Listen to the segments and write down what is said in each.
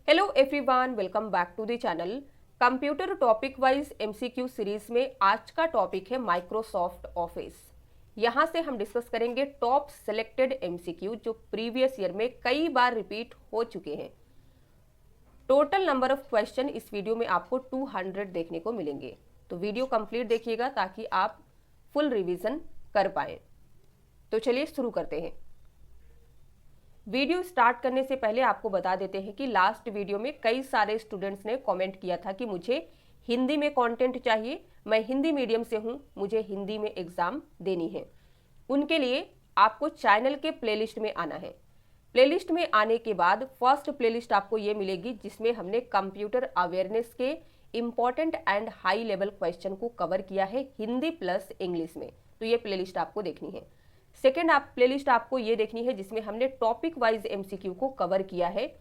Hello everyone, welcome back to the channel. Computer topic wise MCQ series में आज का topic है Microsoft office. यहां से हम डिस्कस करेंगे टॉप सिलेक्टेड एमसीक्यू जो प्रीवियस ईयर में कई बार रिपीट हो चुके हैं। टोटल नंबर ऑफ क्वेश्चन इस वीडियो में आपको 200 देखने को मिलेंगे, तो वीडियो कंप्लीट देखिएगा ताकि आप फुल रिवीजन कर पाए। तो चलिए शुरू करते हैं। वीडियो स्टार्ट करने से पहले आपको बता देते हैं कि लास्ट वीडियो में कई सारे स्टूडेंट्स ने कमेंट किया था कि मुझे हिंदी में कंटेंट चाहिए, मैं हिंदी मीडियम से हूं, मुझे हिंदी में एग्जाम देनी है। उनके लिए आपको चैनल के प्लेलिस्ट में आना है। प्लेलिस्ट में आने के बाद फर्स्ट प्लेलिस्ट आपको ये मिलेगी जिसमें हमने कंप्यूटर अवेयरनेस के important and high level question को कवर किया है हिंदी प्लस इंग्लिश में, तो ये प्लेलिस्ट आपको देखनी है। सेकेंड प्लेलिस्ट आपको ये देखनी है जिसमें हमने टॉपिक वाइज एमसीक्यू को कवर किया है।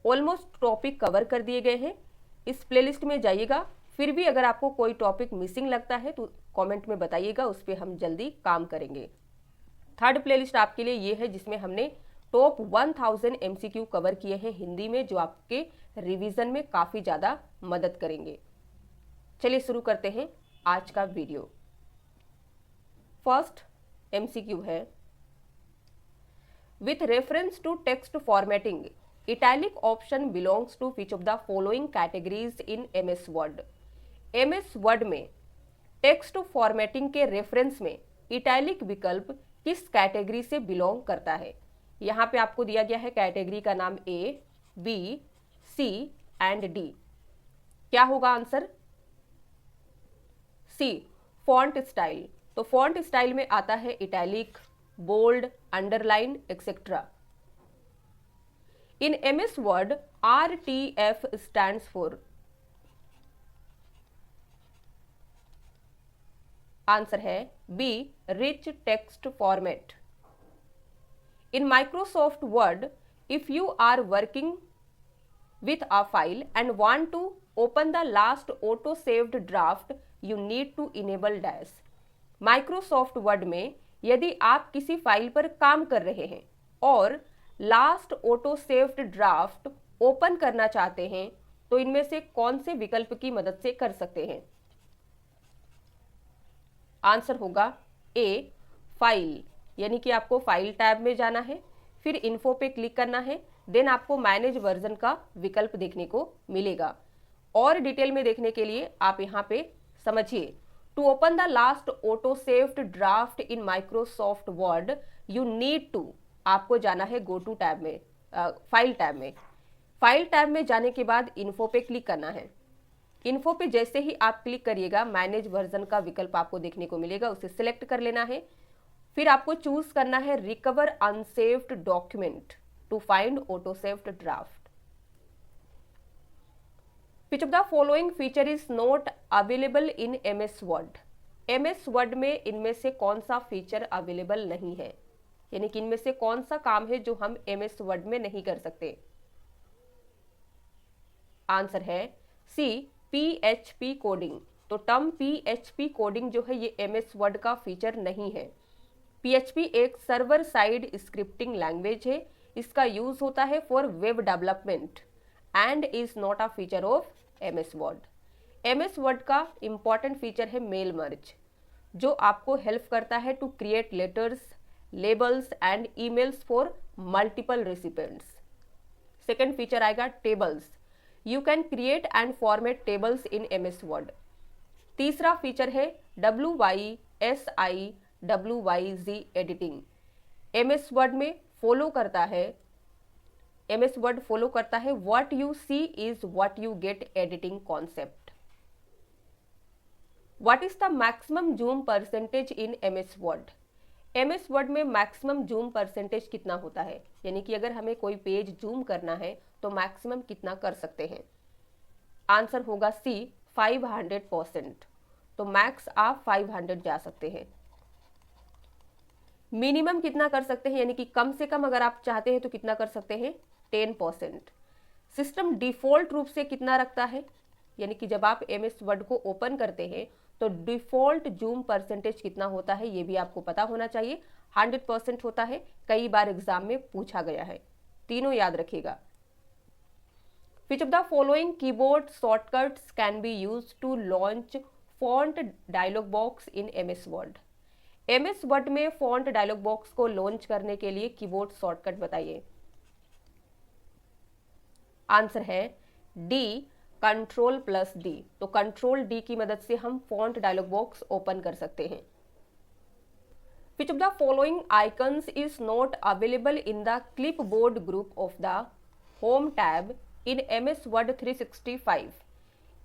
ऑलमोस्ट टॉपिक कवर कर दिए गए हैं, इस प्लेलिस्ट में जाइएगा। फिर भी अगर आपको कोई टॉपिक मिसिंग लगता है तो कमेंट में बताइएगा, उस पर हम जल्दी काम करेंगे। थर्ड प्लेलिस्ट आपके लिए ये है जिसमें हमने टॉप 1000 एमसीक्यू कवर किए हैं हिंदी में, जो आपके रिवीजन में काफ़ी ज़्यादा मदद करेंगे। चलिए शुरू करते हैं आज का वीडियो। फर्स्ट एमसीक्यू है, with reference to text formatting italic option belongs to which of the following categories in MS Word. MS Word में टेक्स्ट फॉर्मेटिंग के रेफरेंस में इटैलिक विकल्प किस कैटेगरी से बिलोंग करता है। यहां पे आपको दिया गया है कैटेगरी का नाम A, B, C and D. क्या होगा आंसर? C, font style. तो फॉन्ट स्टाइल में आता है italic, bold, underline etcetera. In MS Word RTF stands for. Answer है B, rich text format. In Microsoft Word, if you are working with a file and want to open the last auto saved draft, you need to enable dash। Microsoft Word में यदि आप किसी file पर काम कर रहे हैं और last auto saved draft open करना चाहते हैं तो इनमें से कौन से विकल्प की मदद से कर सकते हैं? आंसर होगा ए, फाइल। यानी कि आपको फाइल टैब में जाना है, फिर इन्फो पे क्लिक करना है, देन आपको मैनेज वर्जन का विकल्प देखने को मिलेगा। और डिटेल में देखने के लिए आप यहाँ पे समझिए, to open the last auto saved draft in Microsoft Word you need to, आपको जाना है गो टू टैब में, फाइल टैब में। फाइल टैब में जाने के बाद इन्फो पे क्लिक करना है। इन्फो पे जैसे ही आप क्लिक करिएगा मैनेज वर्जन का विकल्प आपको देखने को मिलेगा, उसे सिलेक्ट कर लेना है। फिर आपको चूज करना है recover unsaved document to find auto saved draft. Which of the following feature is not available in MS Word. MS Word में इनमें से कौन सा फीचर अवेलेबल नहीं है, यानी कि इनमें से कौन सा काम है जो हम एमएस वर्ड में नहीं कर सकते? आंसर है सी, पीएचपी कोडिंग। तो टर्म पीएचपी कोडिंग जो है ये एमएस वर्ड का फीचर नहीं है। पीएचपी एक सर्वर साइड स्क्रिप्टिंग लैंग्वेज है, इसका यूज होता है for web development and is not a feature of MS Word. MS Word का इंपॉर्टेंट फीचर है मेल मर्ज, जो आपको हेल्प करता है to create letters, labels and emails for multiple recipients. Second feature आएगा tables, you can create and format tables in MS Word. तीसरा फीचर है WYSI एडिटिंग। एमएस वर्ड में फॉलो करता है, एमएस वर्ड फॉलो करता है what you see is what you get editing concept. What is the maximum zoom percentage in MS Word. MS Word में maximum zoom percentage कितना होता है, यानी कि अगर हमें कोई पेज जूम करना है तो मैक्सिमम कितना कर सकते हैं? आंसर होगा सी, 500%। तो मैक्स आप 500 जा सकते हैं। मिनिमम कितना कर सकते हैं, यानी कि कम से कम अगर आप चाहते हैं तो कितना कर सकते हैं? 10%। सिस्टम डिफॉल्ट रूप से कितना रखता है, यानी कि जब आप एमएस वर्ड को ओपन करते हैं तो डिफॉल्ट जूम परसेंटेज कितना होता है ये भी आपको पता होना चाहिए। 100% होता है, कई बार एग्जाम में पूछा गया है, तीनों याद रखिएगा। Which of the following keyboard shortcuts can be used to launch font dialog box in MS Word? MS Word में फॉन्ट डायलॉग बॉक्स को लॉन्च करने के लिए कीबोर्ड शॉर्टकट बताइए। आंसर है डी, Ctrl+D। तो Ctrl+D की मदद से हम फॉन्ट डायलॉग बॉक्स ओपन कर सकते हैं। Which of the following icons is not available in the clipboard group of the Home tab in MS Word 365?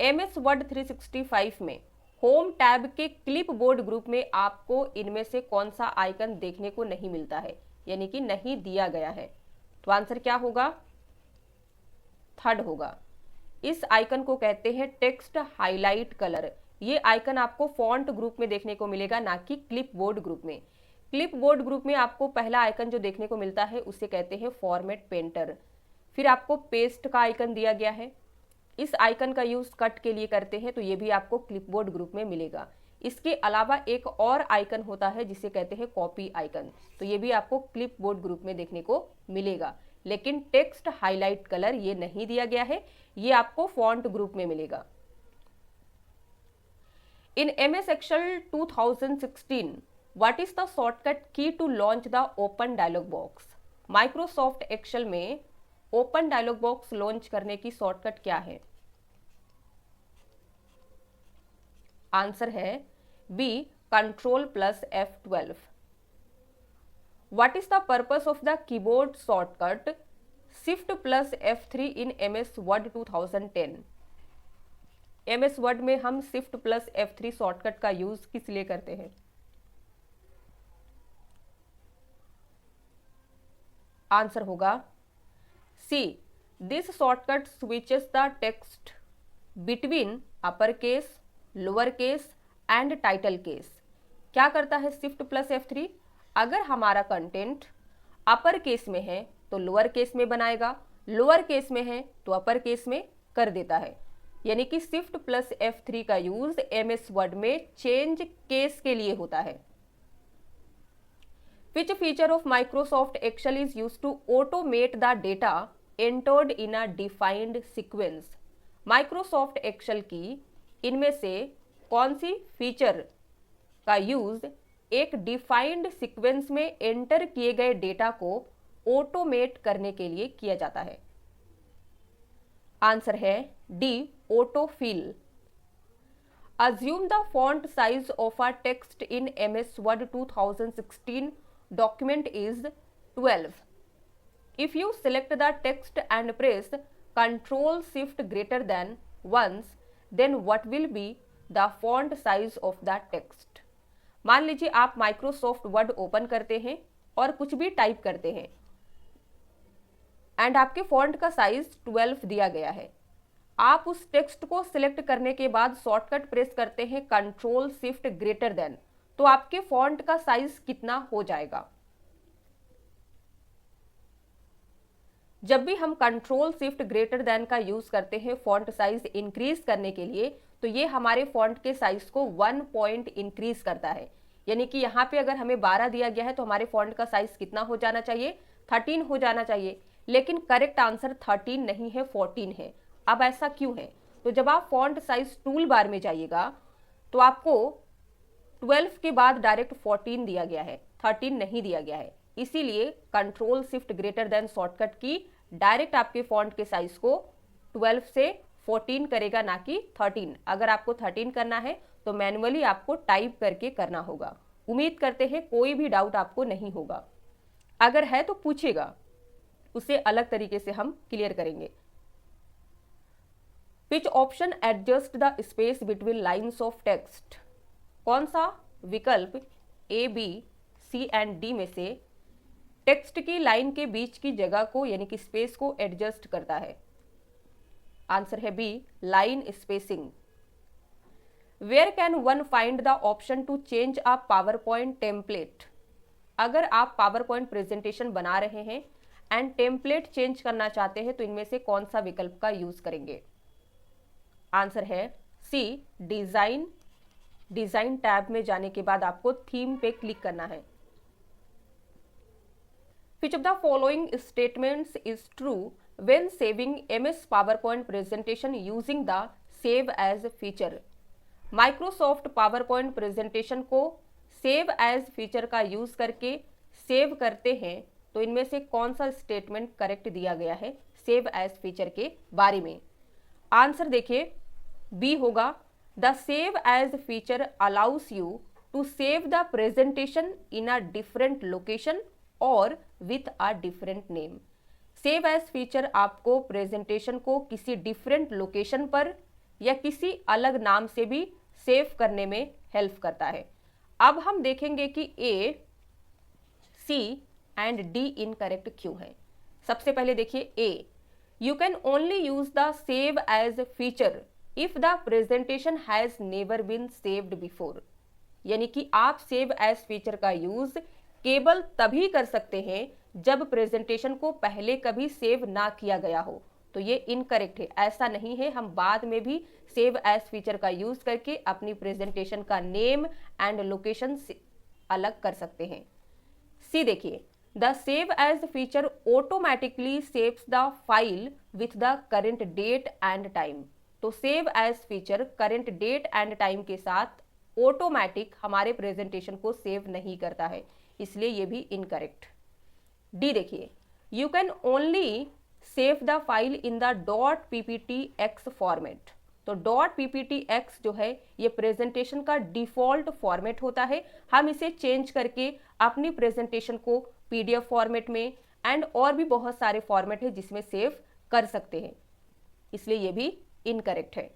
MS Word 365 में होम टैब के क्लिपबोर्ड ग्रुप में आपको इनमें से कौन सा आइकन देखने को नहीं मिलता है, यानी कि नहीं दिया गया है? तो आंसर क्या होगा? थर्ड होगा। इस आइकन को कहते हैं टेक्स्ट हाईलाइट कलर। ये आइकन आपको फॉन्ट ग्रुप में देखने को मिलेगा, ना कि क्लिपबोर्ड ग्रुप में। क्लिपबोर्ड ग्रुप में आपको पहला आइकन जो देखने को मिलता है उसे कहते हैं फॉर्मेट पेंटर। फिर आपको पेस्ट का आइकन दिया गया है। इस आइकन का यूज कट के लिए करते हैं, तो ये भी आपको क्लिपबोर्ड ग्रुप में मिलेगा। इसके अलावा एक और आइकन होता है जिसे कहते हैं कॉपी आइकन, तो ये भी आपको क्लिपबोर्ड ग्रुप में देखने को मिलेगा। लेकिन टेक्स्ट हाईलाइट कलर ये नहीं दिया गया है, ये आपको फॉन्ट ग्रुप में मिलेगा। In MS Excel 2016 what is the shortcut key to launch the open dialog box? Microsoft Excel में ओपन डायलॉग बॉक्स लॉन्च करने की शॉर्टकट क्या है? आंसर है B, Ctrl+F12। What is the purpose of the keyboard shortcut Shift+F3 in MS Word 2010? MS Word में हम Shift+F3 shortcut का use किस लिए करते हैं? आंसर होगा C, this shortcut switches the text between upper case, lower case and title case. क्या करता है Shift+F3? अगर हमारा कंटेंट अपर केस में है तो लोअर केस में बनाएगा, लोअर केस में है तो अपर केस में कर देता है। यानी कि Shift+F3 का यूज MS Word में चेंज केस के लिए होता है। Which feature of Microsoft Excel is used to automate the data entered in a defined sequence? Microsoft Excel की इनमें से कौन सी फीचर का यूज एक डिफाइंड सीक्वेंस में एंटर किए गए डेटा को ऑटोमेट करने के लिए किया जाता है? आंसर है D, autofill. Assume the font size of a text in MS Word 2016 document is 12. If you select the text and press Ctrl Shift greater than once, then what will be the font size of the text? मान लीजिए आप Microsoft word open करते हैं और कुछ भी type करते हैं एंड आपके फॉन्ट का साइज 12 दिया गया है। आप उस टेक्स्ट को सिलेक्ट करने के बाद शॉर्टकट प्रेस करते हैं Ctrl Shift ग्रेटर देन, तो आपके फॉन्ट का साइज कितना हो जाएगा? जब भी हम Ctrl Shift ग्रेटर देन का यूज करते हैं फॉन्ट साइज इंक्रीज करने के लिए, तो ये हमारे फॉन्ट के साइज को 1 पॉइंट इंक्रीज करता है। यानी कि यहाँ पे अगर हमें 12 दिया गया है तो हमारे फॉन्ट का साइज कितना हो जाना चाहिए? 13 हो जाना चाहिए। लेकिन करेक्ट आंसर 13 नहीं है, 14 है। अब ऐसा क्यों है? तो जब आप फॉन्ट साइज टूल बार में जाइएगा तो आपको 12 के बाद डायरेक्ट 14 दिया गया है, 13 नहीं दिया गया है। इसीलिए Ctrl Shift greater than shortcut की डायरेक्ट आपके फॉन्ट के साइज को 12 से 14 करेगा, ना कि 13। अगर आपको 13 करना है तो मैन्युअली आपको टाइप करके करना होगा। उम्मीद करते हैं कोई भी डाउट आपको नहीं होगा। अगर है तो पूछेगा, उसे अलग तरीके से हम क्लियर करेंगे। Which option adjust the space between lines of text? कौन सा विकल्प A, B, C and D में से टेक्स्ट की लाइन के बीच की जगह को यानी कि स्पेस को एडजस्ट करता है? आंसर है B, line spacing. Where can one find the option to change a PowerPoint template? अगर आप पावर पॉइंट प्रेजेंटेशन बना रहे हैं एंड टेम्पलेट चेंज करना चाहते हैं तो इनमें से कौन सा विकल्प का यूज करेंगे? आंसर है सी, डिजाइन। डिजाइन टैब में जाने के बाद आपको थीम पे क्लिक करना है। Which of the following statements is true when saving MS PowerPoint presentation using the save as feature. Microsoft PowerPoint presentation को सेव एज फीचर का यूज करके सेव करते हैं, तो इनमें से कौन सा स्टेटमेंट करेक्ट दिया गया है सेव एज फीचर के बारे में? आंसर देखिए, बी होगा, the save as feature allows you to save the presentation in a different location और with a different name. Save as feature आपको प्रेजेंटेशन को किसी डिफरेंट लोकेशन पर या किसी अलग नाम से भी सेव करने में हेल्प करता है। अब हम देखेंगे कि A, C and D incorrect क्यों है। सबसे पहले देखिए A, you can only use the save as feature if the presentation has never been saved before. यानी कि आप सेव एज फीचर का यूज केवल तभी कर सकते हैं जब प्रेजेंटेशन को पहले कभी सेव ना किया गया हो। तो ये इनकरेक्ट है, ऐसा नहीं है, हम बाद में भी सेव एज फीचर का यूज करके अपनी प्रेजेंटेशन का नेम एंड लोकेशन अलग कर सकते हैं। सी देखिए, the save as feature automatically saves the file with the current date and time. तो save as feature current date and time के साथ ऑटोमेटिक हमारे प्रेजेंटेशन को सेव नहीं करता है, इसलिए ये भी इनकरेक्ट। डी देखिए, you can only save the file in the .pptx format. तो .pptx जो है ये प्रेजेंटेशन का डिफॉल्ट फॉर्मेट होता है, हम इसे चेंज करके अपनी प्रेजेंटेशन को PDF फॉर्मेट में एंड और भी बहुत सारे फॉर्मेट है जिसमें सेव कर सकते हैं, इसलिए ये भी इनकरेक्ट है।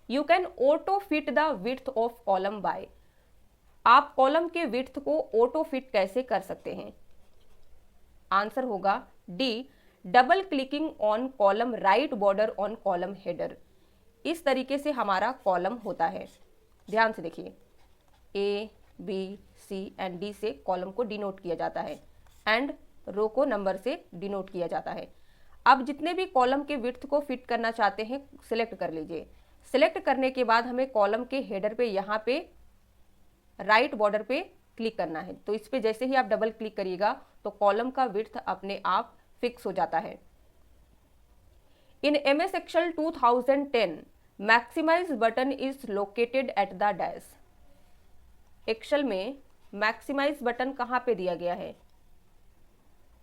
You can auto fit the width of column by. आप कॉलम के विड्थ को ऑटो फिट कैसे कर सकते हैं? आंसर होगा D, double clicking on column right border on column header. इस तरीके से हमारा कॉलम होता है। ध्यान से देखिए, A, B, C and D से कॉलम को डिनोट किया जाता है एंड रो को नंबर से डिनोट किया जाता है। अब जितने भी कॉलम के विड्थ को फिट करना चाहते हैं सिलेक्ट कर लीजिए। सिलेक्ट करने के बाद हमें कॉलम के हेडर पे यहाँ पे राइट बॉर्डर पे क्लिक करना है। तो इस पे जैसे ही आप डबल क्लिक करिएगा तो कॉलम का विड्थ अपने आप फिक्स हो जाता है। In MS Excel 2010 maximise button is located at the dash. Excel में मैक्सिमाइज बटन कहाँ पे दिया गया है?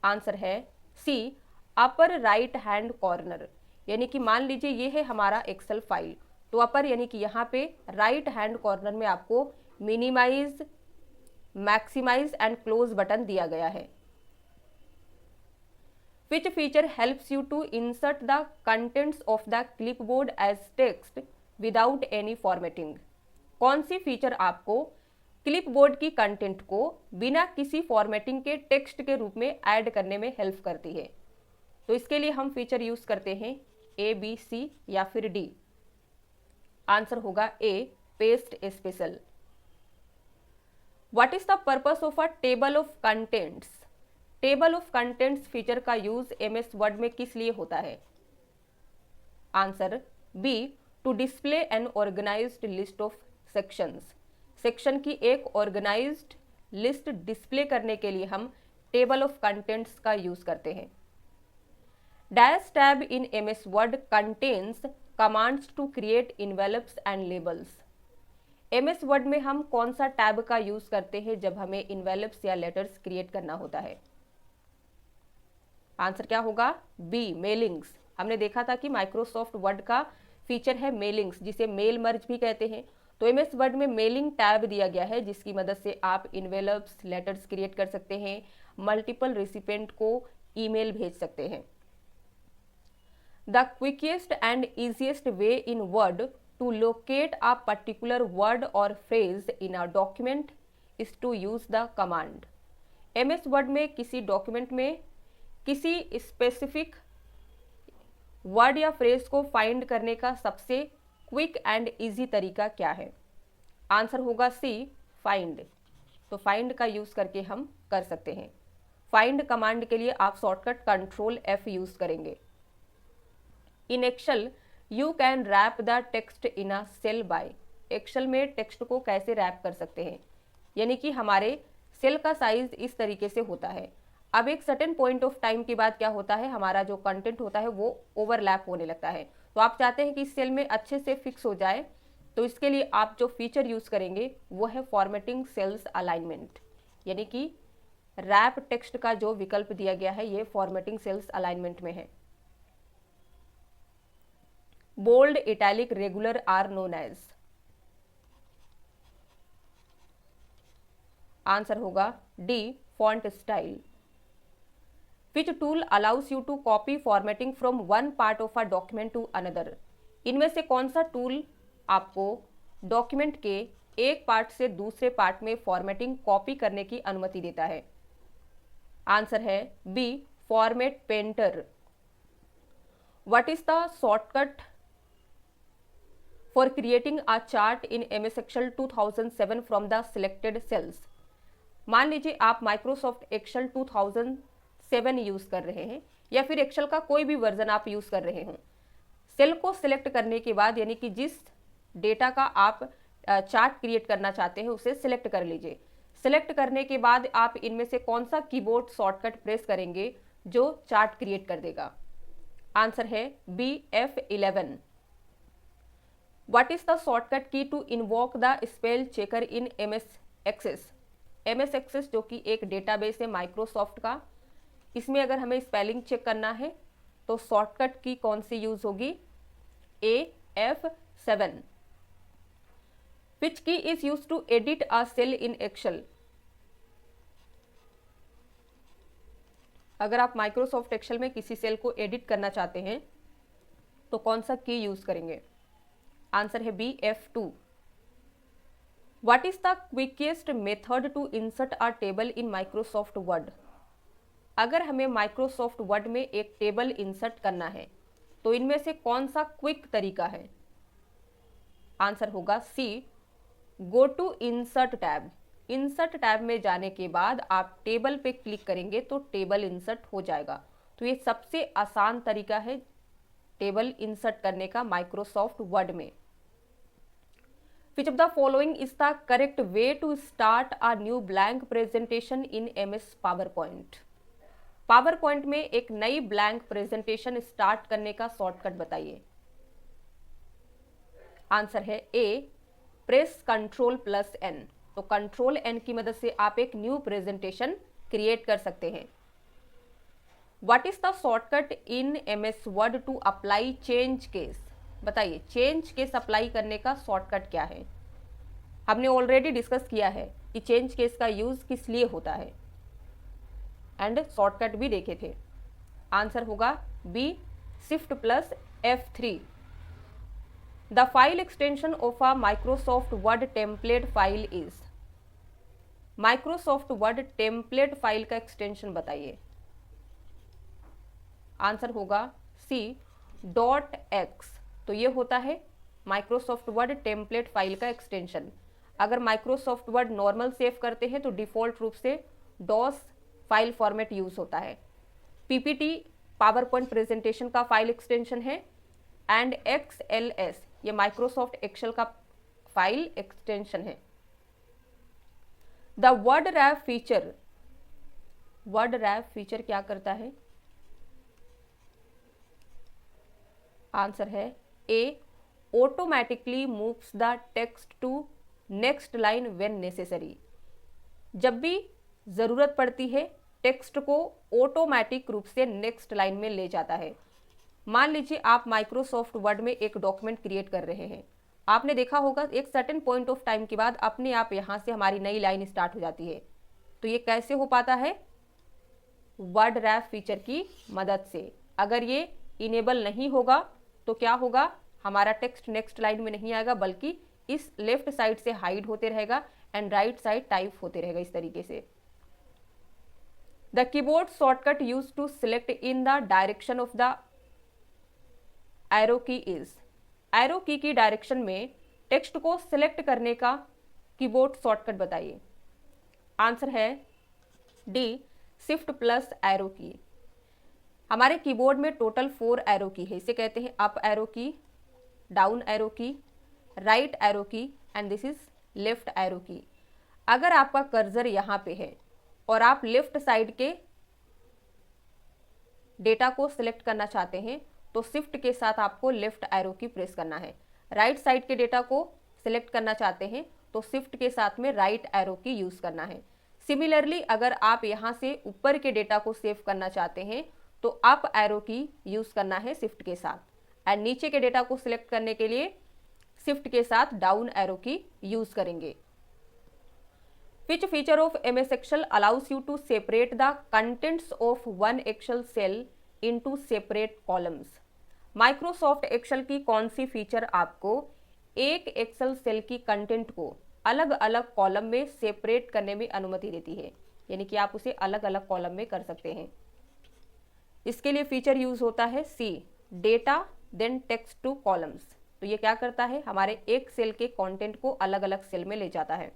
आंसर है C, upper right hand corner. यानी कि मान लीजिए ये है हमारा एक्सेल फाइल, तो अपर यानी कि यहाँ पे राइट हैंड कॉर्नर में आपको minimise, maximise and close button दिया गया है। Which feature helps you to insert the contents of the clipboard as text without any formatting? कौन सी फीचर आपको क्लिपबोर्ड की कंटेंट को बिना किसी फॉर्मेटिंग के टेक्स्ट के रूप में ऐड करने में हेल्प करती है? तो इसके लिए हम फीचर यूज करते हैं A, B, C या फिर D। आंसर होगा A, paste special. What is the purpose of a table of contents? Table of contents feature का यूज MS वर्ड में किस लिए होता है? Answer B, to display an organised list of sections. Section की एक organised list display करने के लिए हम टेबल ऑफ कंटेंट्स का यूज करते हैं। Dash tab in MS Word contains commands to create envelopes and labels. MS word में हम कौन सा टैब का यूज करते हैं जब हमें इन्वेलप्स या लेटर्स क्रिएट करना होता है? आंसर क्या होगा? बी, मेलिंग्स। हमने देखा था कि माइक्रोसॉफ्ट वर्ड का फीचर है मेलिंग्स, जिसे मेल मर्ज भी कहते हैं। तो MS वर्ड में मेलिंग टैब दिया गया है जिसकी मदद से आप इन्वेलप्स, लेटर्स क्रिएट कर सकते हैं, मल्टीपल रेसिपिएंट को ईमेल भेज सकते हैं। The quickest and easiest way in word to locate a particular word और phrase in a document is to use the command. MS word में किसी डॉक्यूमेंट में किसी स्पेसिफिक वर्ड या फ्रेज को फाइंड करने का सबसे क्विक एंड इजी तरीका क्या है? आंसर होगा सी, फाइंड। तो फाइंड का यूज करके हम कर सकते हैं। फाइंड कमांड के लिए आप शॉर्टकट Ctrl+F यूज करेंगे। In Excel you can wrap the text in a cell by. Excel में टेक्स्ट को कैसे रैप कर सकते हैं? यानी कि हमारे सेल का साइज इस तरीके से होता है। अब एक सर्टेन पॉइंट ऑफ टाइम के बाद क्या होता है, हमारा जो कंटेंट होता है वो ओवरलैप होने लगता है। तो आप चाहते हैं कि इस सेल में अच्छे से फिक्स हो जाए, तो इसके लिए आप जो फीचर यूज करेंगे वो है फॉर्मेटिंग सेल्स अलाइनमेंट, यानी कि रैप टेक्स्ट का जो विकल्प दिया गया है ये फॉर्मेटिंग सेल्स अलाइनमेंट में है। Bold, italic, regular are known as, answer होगा D font style. Which tool allows you to copy formatting from one part of a document to another, इनमें से कौन सा टूल आपको डॉक्यूमेंट के एक पार्ट से दूसरे पार्ट में फॉर्मेटिंग कॉपी करने की अनुमति देता है? आंसर है B format painter. What is the shortcut for creating a chart in MS Excel 2007 from the selected cells? मान लीजिए आप माइक्रोसॉफ्ट एक्सेल 2007 यूज कर रहे हैं या फिर एक्सेल का कोई भी वर्जन आप यूज कर रहे हो। सेल को सिलेक्ट करने के बाद, यानी कि जिस डेटा का आप चार्ट क्रिएट करना चाहते हैं उसे सिलेक्ट कर लीजिए। सिलेक्ट करने के बाद आप इनमें से कौन सा कीबोर्ड शॉर्टकट प्रेस करेंगे जो चार्ट क्रिएट कर देगा? आंसर है B F11। What is the shortcut key to invoke the spell checker in MS Access? MS Access जो कि एक डेटाबेस है माइक्रोसॉफ्ट का, इसमें अगर हमें स्पेलिंग चेक करना है तो शॉर्टकट की कौन सी यूज होगी? F7। Which key is use to edit a cell in Excel? अगर आप माइक्रोसॉफ्ट एक्सेल में किसी सेल को एडिट करना चाहते हैं तो कौन सा की यूज करेंगे? आंसर है B F2। What is the quickest method to insert a table in Microsoft Word? अगर हमें माइक्रोसॉफ्ट वर्ड में एक टेबल इंसर्ट करना है तो इनमें से कौन सा क्विक तरीका है? आंसर होगा C go to insert tab. Insert tab में जाने के बाद आप टेबल पे क्लिक करेंगे तो टेबल इंसर्ट हो जाएगा। तो ये सबसे आसान तरीका है टेबल इंसर्ट करने का माइक्रोसॉफ्ट वर्ड में। Which of the following is the correct way to start a new blank presentation in MS PowerPoint? PowerPoint में एक नई ब्लैंक प्रेजेंटेशन स्टार्ट करने का शॉर्टकट बताइए। आंसर है ए प्रेस Ctrl+N। तो Ctrl+N की मदद से आप एक न्यू प्रेजेंटेशन क्रिएट कर सकते हैं। What is the shortcut in MS Word to apply change case? बताइए, चेंज केस अप्लाई करने का शॉर्टकट क्या है? हमने ऑलरेडी डिस्कस किया है कि चेंज केस का यूज किस लिए होता है एंड शॉर्टकट भी देखे थे। आंसर होगा B Shift+F3। The file extension of a Microsoft Word template file is? Microsoft Word template file का एक्सटेंशन बताइए। आंसर होगा सी .x। तो ये होता है माइक्रोसॉफ्ट वर्ड टेम्पलेट फाइल का एक्सटेंशन। अगर माइक्रोसॉफ्ट वर्ड नॉर्मल सेव करते हैं तो डिफॉल्ट रूप से डॉस फाइल फॉर्मेट यूज होता है। PPT पावर पॉइंट प्रेजेंटेशन का फाइल एक्सटेंशन है एंड XLS ये माइक्रोसॉफ्ट एक्सेल का फाइल एक्सटेंशन है। द वर्ड रैप फीचर क्या करता है? आंसर है A automatically moves the text to next line when necessary. जब भी जरूरत पड़ती है टेक्स्ट को ऑटोमेटिक रूप से नेक्स्ट लाइन में ले जाता है। मान लीजिए आप माइक्रोसॉफ्ट वर्ड में एक डॉक्यूमेंट क्रिएट कर रहे हैं, आपने देखा होगा एक सर्टेन पॉइंट ऑफ टाइम के बाद अपने आप यहाँ से हमारी नई लाइन स्टार्ट हो जाती है। तो ये कैसे हो पाता है? वर्ड रैप फीचर की मदद से। अगर ये इनेबल नहीं होगा तो क्या होगा? हमारा टेक्स्ट नेक्स्ट लाइन में नहीं आएगा बल्कि इस लेफ्ट साइड से हाइड होते रहेगा एंड राइट साइड टाइप होते रहेगा इस तरीके से। The keyboard shortcut use to select in the direction of the arrow key is? Arrow key direction में टेक्स्ट को सिलेक्ट करने का कीबोर्ड शॉर्टकट बताइए। आंसर है डी Shift+एरो की। हमारे कीबोर्ड में टोटल 4 एरो की है। इसे कहते हैं अप एरो की, डाउन एरो की, राइट एरो की and this is left arrow की। अगर आपका कर्सर यहाँ पे है और आप लेफ्ट साइड के डेटा को सिलेक्ट करना चाहते हैं तो शिफ्ट के साथ आपको लेफ्ट एरो की प्रेस करना है। राइट साइड के डेटा को सिलेक्ट करना चाहते हैं तो शिफ्ट के साथ में राइट एरो की यूज करना है। सिमिलरली अगर आप यहाँ से ऊपर के डेटा को सेव करना चाहते हैं तो अप एरो की यूज करना है शिफ्ट के साथ, एंड नीचे के डेटा को सिलेक्ट करने के लिए शिफ्ट के साथ डाउन एरो की यूज करेंगे। Which feature of MS Excel allows you to separate the contents of one Excel cell into separate columns? Microsoft Excel की कौन सी फीचर आपको एक एक्सेल सेल की कंटेंट को अलग अलग कॉलम में सेपरेट करने में अनुमति देती है, यानी कि आप उसे अलग अलग कॉलम में कर सकते हैं। इसके लिए फीचर यूज होता है C, data then text to columns. तो ये क्या करता है, हमारे एक सेल के कंटेंट को अलग अलग सेल में ले जाता है।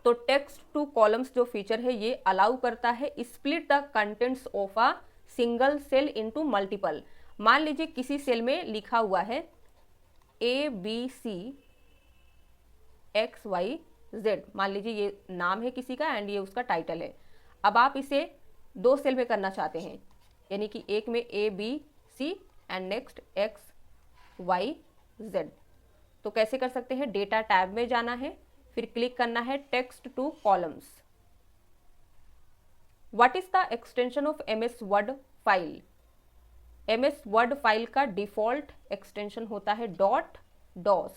तो टेक्स्ट टू कॉलम्स जो फीचर है ये अलाउ करता है split the contents of a single cell into multiple. मान लीजिए किसी सेल में लिखा हुआ है ABC XYZ, मान लीजिए ये नाम है किसी का एंड ये उसका टाइटल है। अब आप इसे दो सेल में करना चाहते हैं, यानी कि एक में ABC एंड नेक्स्ट XYZ। तो कैसे कर सकते हैं, डेटा टैब में जाना है, फिर क्लिक करना है text to columns. What is the extension of MS word file? MS word file का डिफॉल्ट एक्सटेंशन होता है .dos।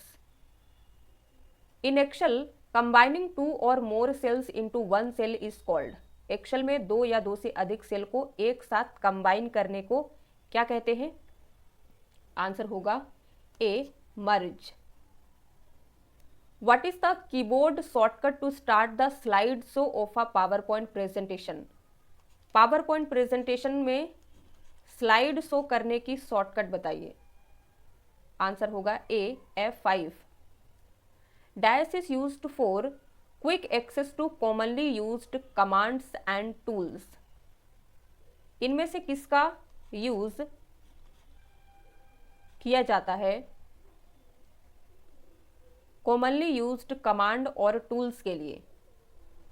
In Excel combining two और more cells into one cell is called. Excel में दो या दो से अधिक सेल को एक साथ कंबाइन करने को क्या कहते हैं? आंसर होगा ए, मर्ज। What is the keyboard shortcut to start the slideshow of a PowerPoint presentation? PowerPoint presentation में स्लाइड शो करने की शॉर्टकट बताइए। आंसर होगा A, F5। Dash is used for quick access to commonly used commands and tools. इनमें से किसका यूज किया जाता है कॉमनली यूज्ड कमांड और टूल्स के लिए?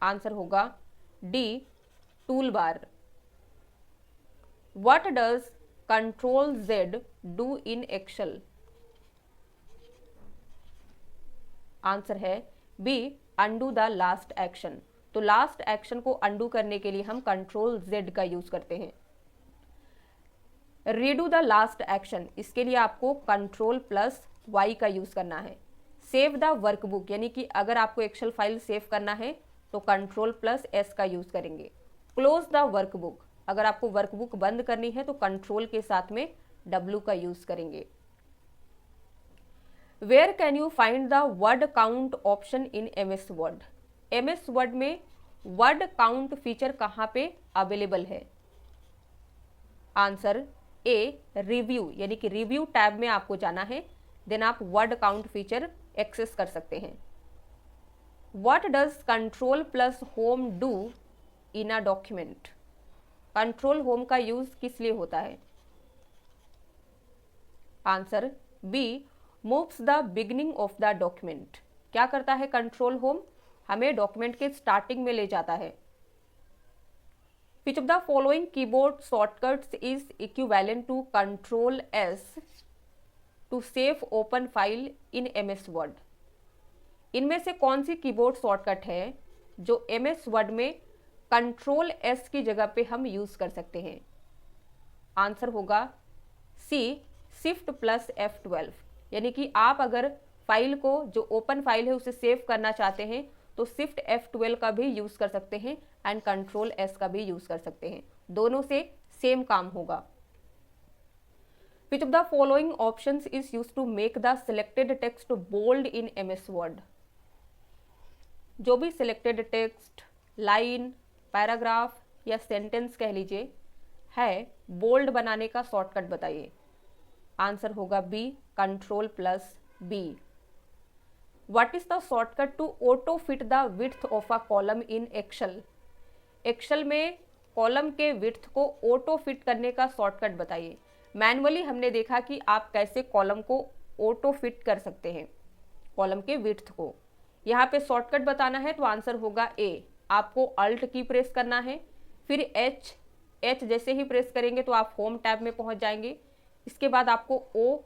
आंसर होगा D, tool bar. What does Ctrl+Z do in Excel? Answer है B, undo the last action. तो लास्ट एक्शन को अंडू करने के लिए हम Ctrl+Z का यूज करते हैं। रीडू द लास्ट एक्शन, इसके लिए आपको Ctrl+Y का यूज करना है। सेव द वर्कबुक, यानी कि अगर आपको एक्सेल फाइल सेव करना है तो Ctrl+S का यूज करेंगे। क्लोज द वर्कबुक, अगर आपको वर्कबुक बंद करनी है तो कंट्रोल के साथ में W का यूज करेंगे। Where can you find the word count option in MS Word? MS word में वर्ड काउंट फीचर कहाँ पे अवेलेबल है? आंसर ए, रिव्यू, यानी कि रिव्यू टैब में आपको जाना है, देन आप वर्ड काउंट फीचर एक्सेस कर सकते हैं। What does Ctrl+Home do in a document? Control home का यूज किस लिए होता है? Answer B, moves the beginning of the document. क्या करता है कंट्रोल होम? हमें डॉक्यूमेंट के स्टार्टिंग में ले जाता है। Which of the following keyboard shortcuts is equivalent to Ctrl+S to save open file in MS Word? इनमें से कौन सी कीबोर्ड शॉर्टकट है जो MS Word में Ctrl+S की जगह पे हम यूज कर सकते हैं? आंसर होगा सी, Shift+F12। यानी कि आप अगर फाइल को, जो ओपन फाइल है उसे सेव करना चाहते हैं तो Shift+F12 का भी यूज कर सकते हैं एंड Ctrl+S का भी यूज कर सकते हैं, दोनों से सेम काम होगा। Which of the following options is used to make the selected text bold in MS Word? जो भी सिलेक्टेड टेक्स्ट, लाइन, पैराग्राफ या सेंटेंस कह लीजिए है, बोल्ड बनाने का शॉर्टकट बताइए। आंसर होगा B, Ctrl+B। What is the shortcut to auto fit the width of a column in Excel? Excel में कॉलम के विड्थ को ऑटो फिट करने का शॉर्टकट बताइए। मैनुअली हमने देखा कि आप कैसे कॉलम को ऑटो फिट कर सकते हैं, कॉलम के विड्थ को। यहाँ पे शॉर्टकट बताना है तो आंसर होगा ए, आपको अल्ट की प्रेस करना है, फिर H H जैसे ही प्रेस करेंगे तो आप होम टैब में पहुंच जाएंगे। इसके बाद आपको O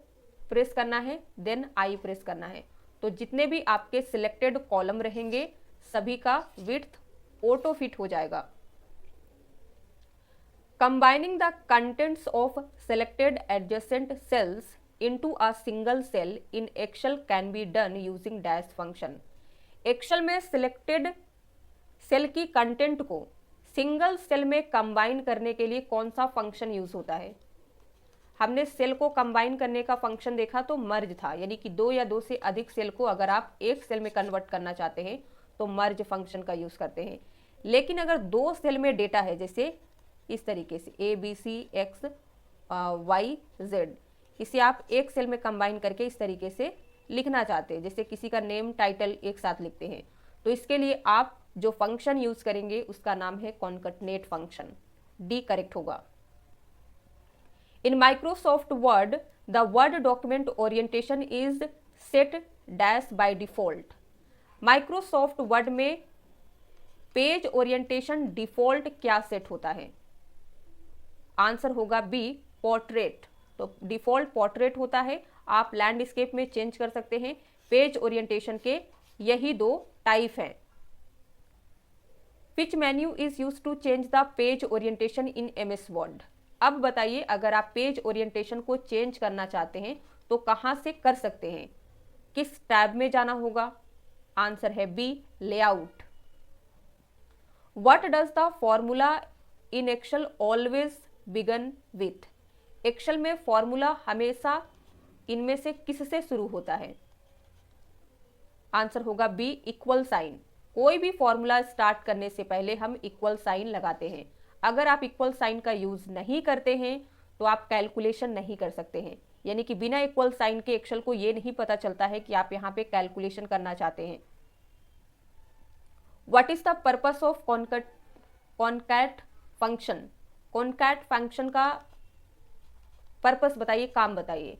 प्रेस करना है, देन I प्रेस करना है। तो जितने भी आपके सिलेक्टेड कॉलम रहेंगे सभी का विड्थ ऑटो फिट हो जाएगा। Combining the contents of selected adjacent cells into a single cell in Excel can be done using dash function. Excel में सिलेक्टेड सेल की कंटेंट को सिंगल सेल में कंबाइन करने के लिए कौन सा फंक्शन यूज होता है? हमने सेल को कंबाइन करने का फंक्शन देखा तो मर्ज था, यानी कि दो या दो से अधिक सेल को अगर आप एक सेल में कन्वर्ट करना चाहते हैं तो मर्ज फंक्शन का यूज करते हैं। लेकिन अगर दो सेल में डेटा है, जैसे इस तरीके से ABC XYZ, इसे आप एक सेल में कंबाइन करके इस तरीके से लिखना चाहते हैं, जैसे किसी का नेम टाइटल एक साथ लिखते हैं, तो इसके लिए आप जो फंक्शन यूज करेंगे उसका नाम है कॉन्कैटनेट फंक्शन। डी करेक्ट होगा। In Microsoft word the word document orientation is set dash by default. Microsoft Word में पेज ओरिएंटेशन डिफॉल्ट क्या सेट होता है? आंसर होगा बी पोर्ट्रेट। तो डिफॉल्ट पोर्ट्रेट होता है। आप लैंडस्केप में चेंज कर सकते हैं। पेज ओरिएंटेशन के यही दो टाइप हैं। Which menu is use to change the page orientation in MS Word. अब बताइए, अगर आप पेज ओरिएंटेशन को चेंज करना चाहते हैं तो कहां से कर सकते हैं? किस टैब में जाना होगा? आंसर है B layout. What does the formula in Excel always begin with. Excel में फॉर्मूला हमेशा इनमें से किससे शुरू होता है? आंसर होगा बी इक्वल साइन। कोई भी फॉर्मूला स्टार्ट करने से पहले हम इक्वल साइन लगाते हैं। अगर आप इक्वल साइन का यूज नहीं करते हैं तो आप कैलकुलेशन नहीं कर सकते हैं, यानी कि बिना इक्वल साइन के एक्सेल को ये नहीं पता चलता है कि आप यहाँ पे कैलकुलेशन करना चाहते हैं। What is the purpose of concat function. Concat function का पर्पस बताइए, काम बताइए।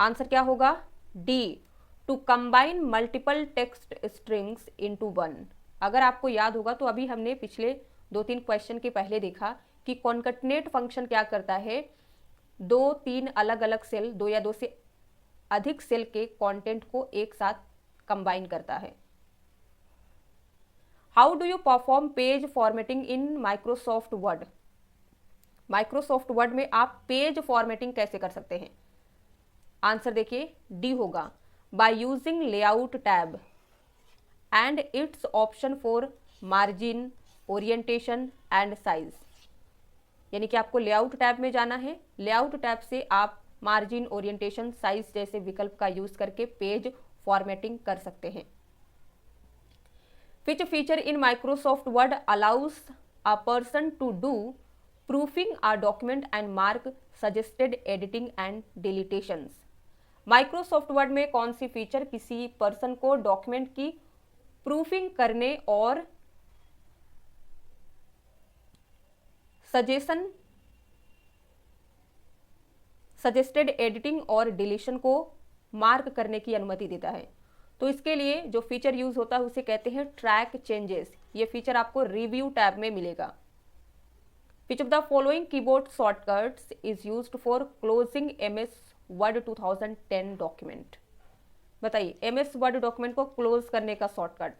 आंसर क्या होगा? D to combine multiple text strings into one. अगर आपको याद होगा तो अभी हमने पिछले 2-3 क्वेश्चन के पहले देखा कि कॉन्कैटनेट फंक्शन क्या करता है, 2-3 अलग अलग सेल, 2 या 2 से अधिक सेल के कंटेंट को एक साथ कंबाइन करता है। How do you perform page formatting in Microsoft word. Microsoft Word में आप पेज फॉर्मेटिंग कैसे कर सकते हैं? आंसर देखिए, डी होगा by using layout tab and it's option for margin, orientation and size. यानी कि आपको लेआउट टैब में जाना है। लेआउट टैब से आप मार्जिन, ओरिएंटेशन, साइज जैसे विकल्प का यूज करके पेज फॉर्मेटिंग कर सकते हैं। Which feature in Microsoft Word allows a person to do proofing a document and mark suggested editing and deletions? Microsoft Word में कौन सी फीचर किसी पर्सन को डॉक्यूमेंट की प्रूफिंग करने और सजेस्टेड एडिटिंग और डिलीशन को मार्क करने की अनुमति देता है? तो इसके लिए जो फीचर यूज होता है उसे कहते हैं ट्रैक चेंजेस। ये फीचर आपको रिव्यू टैब में मिलेगा। विच of the following keyboard shortcuts is used for closing MS word 2010 document. बताइए, MS वर्ड डॉक्यूमेंट को क्लोज करने का शॉर्टकट।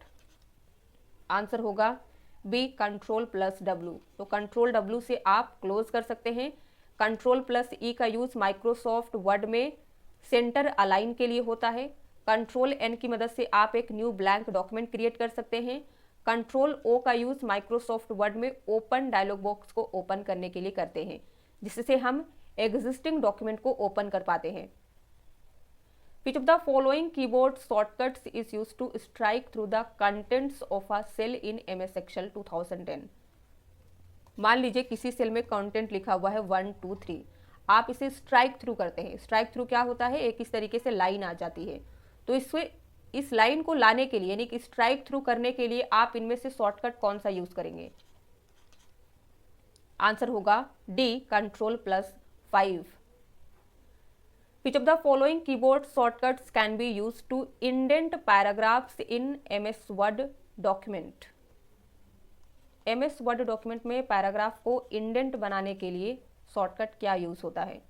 आंसर होगा बी Ctrl+W। तो Ctrl+W से आप क्लोज कर सकते हैं। Ctrl+E का यूज माइक्रोसॉफ्ट वर्ड में सेंटर अलाइन के लिए होता है। Ctrl+N की मदद से आप एक न्यू ब्लैंक डॉक्यूमेंट क्रिएट कर सकते हैं। Ctrl+O का यूज माइक्रोसॉफ्ट वर्ड में ओपन डायलॉग बॉक्स को ओपन करने के लिए करते हैं, जिससे हम एग्जिस्टिंग डॉक्यूमेंट को ओपन कर पाते हैं। Which of the following keyboard shortcuts is used to strike through the contents of a cell in MS Excel 2010? मान लीजिए किसी सेल में कंटेंट लिखा हुआ है 1 2 3, आप इसे स्ट्राइक थ्रू करते हैं। स्ट्राइक थ्रू क्या होता है? एक इस तरीके से लाइन आ जाती है। तो इस लाइन को लाने के लिए, यानी कि स्ट्राइक थ्रू करने के लिए आप इनमें से शॉर्टकट कौन सा यूज करेंगे? आंसर होगा D Ctrl+5। Which of the following keyboard shortcuts can be used to indent paragraphs in MS Word document? MS word document में पैराग्राफ को इंडेंट बनाने के लिए शॉर्टकट क्या यूज होता है?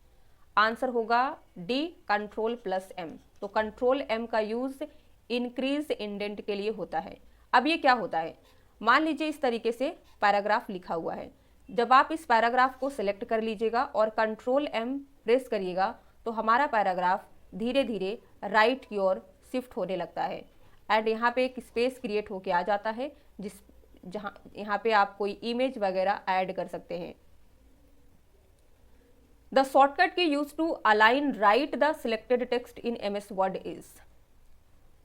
आंसर होगा डी, Ctrl+M। तो Ctrl+M का यूज इंक्रीज इंडेंट के लिए होता है। अब ये क्या होता है, मान लीजिए इस तरीके से पैराग्राफ लिखा हुआ है, जब आप इस पैराग्राफ को सिलेक्ट कर लीजिएगा और Ctrl+M प्रेस करिएगा तो हमारा पैराग्राफ धीरे धीरे राइट की ओर शिफ्ट होने लगता है एंड यहाँ पे एक स्पेस क्रिएट होके आ जाता है जहाँ यहाँ पे आप कोई इमेज वगैरह ऐड कर सकते हैं। The shortcut key use to align right the selected text in MS Word is.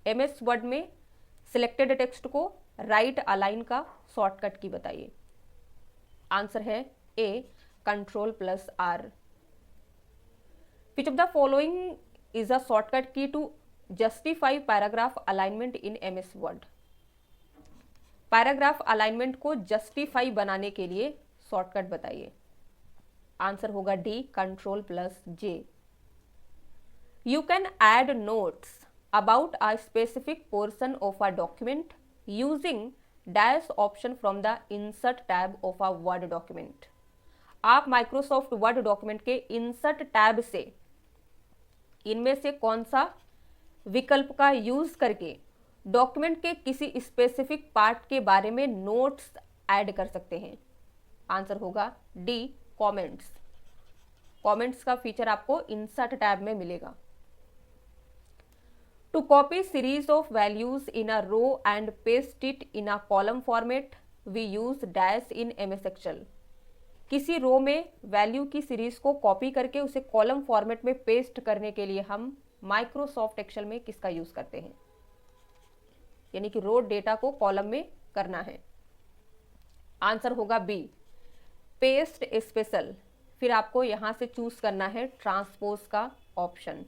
MS word में सिलेक्टेड टेक्स्ट को राइट अलाइन का शॉर्टकट की बताइए। आंसर है A, Ctrl+R। Which of the following is a shortcut key to justify paragraph alignment in MS Word? Paragraph alignment को justify बनाने के लिए shortcut बताइए। आंसर होगा D, Ctrl+J। You can add notes about a specific portion of a document using dash option from the insert tab of a Word document। आप Microsoft Word document के insert tab से इनमें से कौन सा विकल्प का यूज करके डॉक्यूमेंट के किसी स्पेसिफिक पार्ट के बारे में नोट्स ऐड कर सकते हैं? आंसर होगा डी, कमेंट्स। कमेंट्स का फीचर आपको इंसर्ट टैब में मिलेगा। To copy series of values in a row and paste it in a column format we use dash in MS Excel. किसी रो में वैल्यू की सीरीज को copy करके उसे कॉलम फॉर्मेट में पेस्ट करने के लिए हम माइक्रोसॉफ्ट एक्सेल में किसका यूज करते हैं? यानी कि रो डेटा को कॉलम में करना है। आंसर होगा बी, पेस्ट स्पेशल। फिर आपको यहां से चूज करना है ट्रांसपोज का option.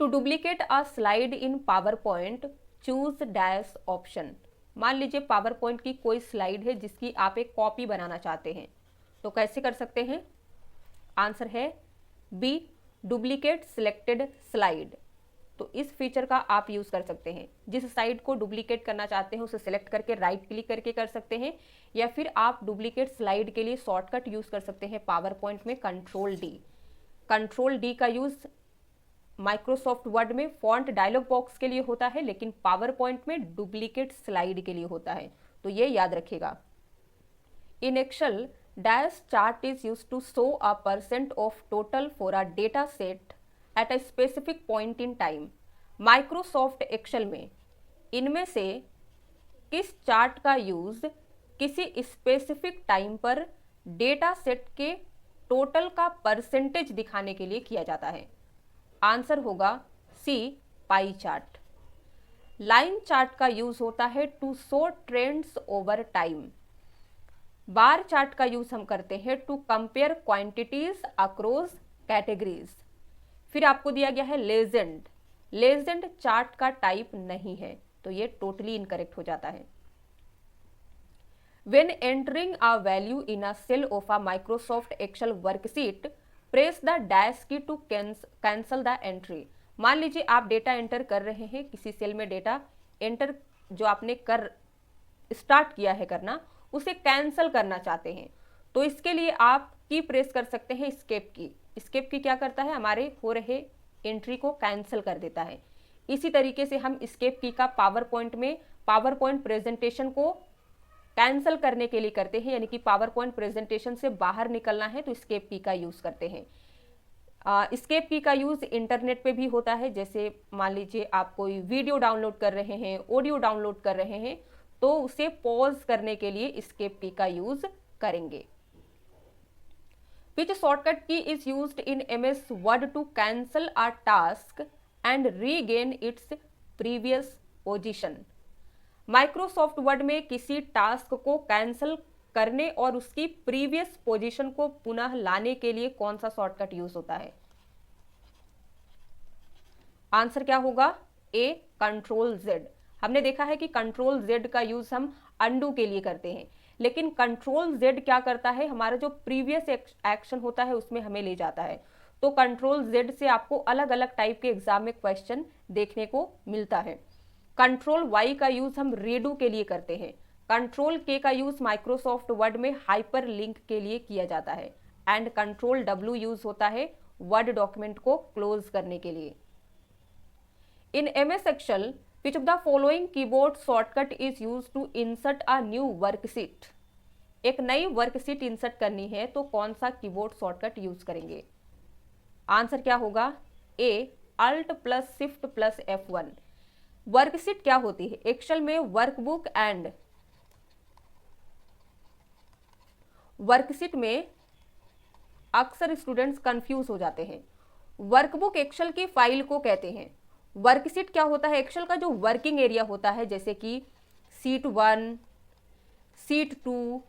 To duplicate a slide in PowerPoint choose dash option. मान लीजिए पावर पॉइंट की कोई स्लाइड है जिसकी आप एक कॉपी बनाना चाहते हैं, तो कैसे कर सकते हैं? आंसर है बी, डुप्लीकेट सिलेक्टेड स्लाइड। तो इस फीचर का आप यूज कर सकते हैं। जिस स्लाइड को डुप्लीकेट करना चाहते हैं उसे सिलेक्ट करके राइट क्लिक करके कर सकते हैं, या फिर आप डुप्लीकेट स्लाइड के लिए शॉर्टकट यूज कर सकते हैं पावर पॉइंट में Ctrl+D। Ctrl+D का यूज माइक्रोसॉफ्ट वर्ड में फॉन्ट डायलॉग बॉक्स के लिए होता है, लेकिन पावर पॉइंट में डुप्लीकेट स्लाइड के लिए होता है, तो ये याद रखिएगा। In Excel dash chart is used to show a % of total for a data set at a specific point in time. Microsoft Excel में इनमें से किस चार्ट का यूज किसी स्पेसिफिक टाइम पर डेटा सेट के टोटल का % दिखाने के लिए किया जाता है? आंसर होगा C, pie chart. Line chart का यूज होता है to show trends over time. Bar chart का यूज हम करते हैं to compare quantities across categories. फिर आपको दिया गया है लेजेंड। लेजेंड चार्ट का टाइप नहीं है, तो ये टोटली इनकरेक्ट हो जाता है। When entering a value in a cell of a Microsoft Excel worksheet, press the dash key to cancel the entry। मान लीजिए आप डेटा एंटर कर रहे हैं, किसी सेल में डेटा एंटर जो आपने कर स्टार्ट किया है करना, उसे कैंसिल करना चाहते हैं, तो इसके लिए आप की प्रेस कर सकते हैं एस्केप की। एस्केप की क्या करता है? हमारे हो रहे एंट्री को कैंसिल कर देता है। इसी तरीके से हम एस्केप की का पावर पॉइंट में पावर पॉइंट प्रेजेंटेशन को कैंसिल करने के लिए करते हैं, यानी कि पावर पॉइंट प्रेजेंटेशन से बाहर निकलना है तो एस्केप की का यूज करते हैं। एस्केप की का यूज इंटरनेट पे भी होता है। जैसे मान लीजिए आप कोई वीडियो डाउनलोड कर रहे हैं, ऑडियो डाउनलोड कर रहे हैं, तो उसे पॉज करने के लिए एस्केप की का यूज करेंगे। Which shortcut key is used in MS Word to cancel a task and regain its previous position? Microsoft Word में किसी टास्क को कैंसिल करने और उसकी प्रीवियस पोजीशन को पुनः लाने के लिए कौन सा शॉर्टकट यूज होता है? आंसर क्या होगा? ए, Ctrl+Z। हमने देखा है कि Ctrl+Z का यूज हम अंडू के लिए करते हैं, लेकिन Ctrl+Z क्या करता है? हमारा जो प्रीवियस एक्शन होता है उसमें हमें ले जाता है। तो Ctrl+Z से आपको अलग अलग टाइप के एग्जाम में क्वेश्चन देखने को मिलता है। Ctrl+Y का यूज हम रीडू के लिए करते हैं। कंट्रोल के का यूज माइक्रोसॉफ्ट वर्ड में हाइपर लिंक के लिए किया जाता है एंड कंट्रोल W यूज होता है वर्ड डॉक्यूमेंट को क्लोज करने के लिए। इन MS Excel which of the following keyboard shortcut is used to insert a new worksheet? एक नई वर्कशीट इंसर्ट करनी है तो कौन सा कीबोर्ड शॉर्टकट यूज करेंगे? आंसर क्या होगा? ए Alt + Shift + F1। वर्कशीट क्या होती है? एक्सेल में वर्कबुक एंड वर्कशीट में अक्सर स्टूडेंट्स कंफ्यूज हो जाते हैं। वर्कबुक एक्सेल की फाइल को कहते हैं। वर्कशीट क्या होता है? एक्सेल का जो वर्किंग एरिया होता है, जैसे कि शीट 1, शीट 2,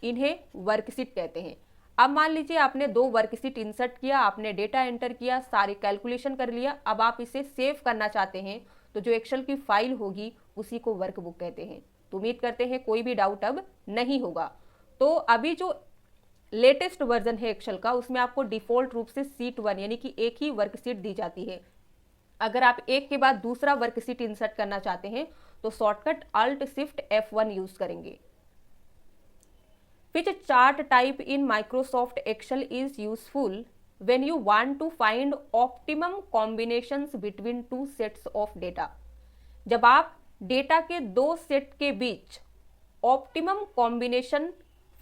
इन्हें वर्कशीट कहते हैं। अब मान लीजिए आपने 2 वर्कशीट इंसर्ट किया, आपने डेटा एंटर किया, सारी कैलकुलेशन कर लिया, अब आप इसे सेव करना चाहते हैं तो जो एक्सेल की फाइल होगी उसी को वर्कबुक कहते हैं। तो उम्मीद करते हैं कोई भी डाउट अब नहीं होगा। तो अभी जो लेटेस्ट वर्जन है एक्सेल का, उसमें आपको डिफॉल्ट रूप से शीट 1 यानी कि एक ही वर्कशीट दी जाती है। अगर आप एक के बाद दूसरा वर्कशीट इंसर्ट करना चाहते हैं तो shortcut Alt Shift F1 use करेंगे। Which chart type in Microsoft Excel is useful when you want to find optimum combinations between two sets of data? जब आप डेटा के 2 सेट के बीच ऑप्टिमम कॉम्बिनेशन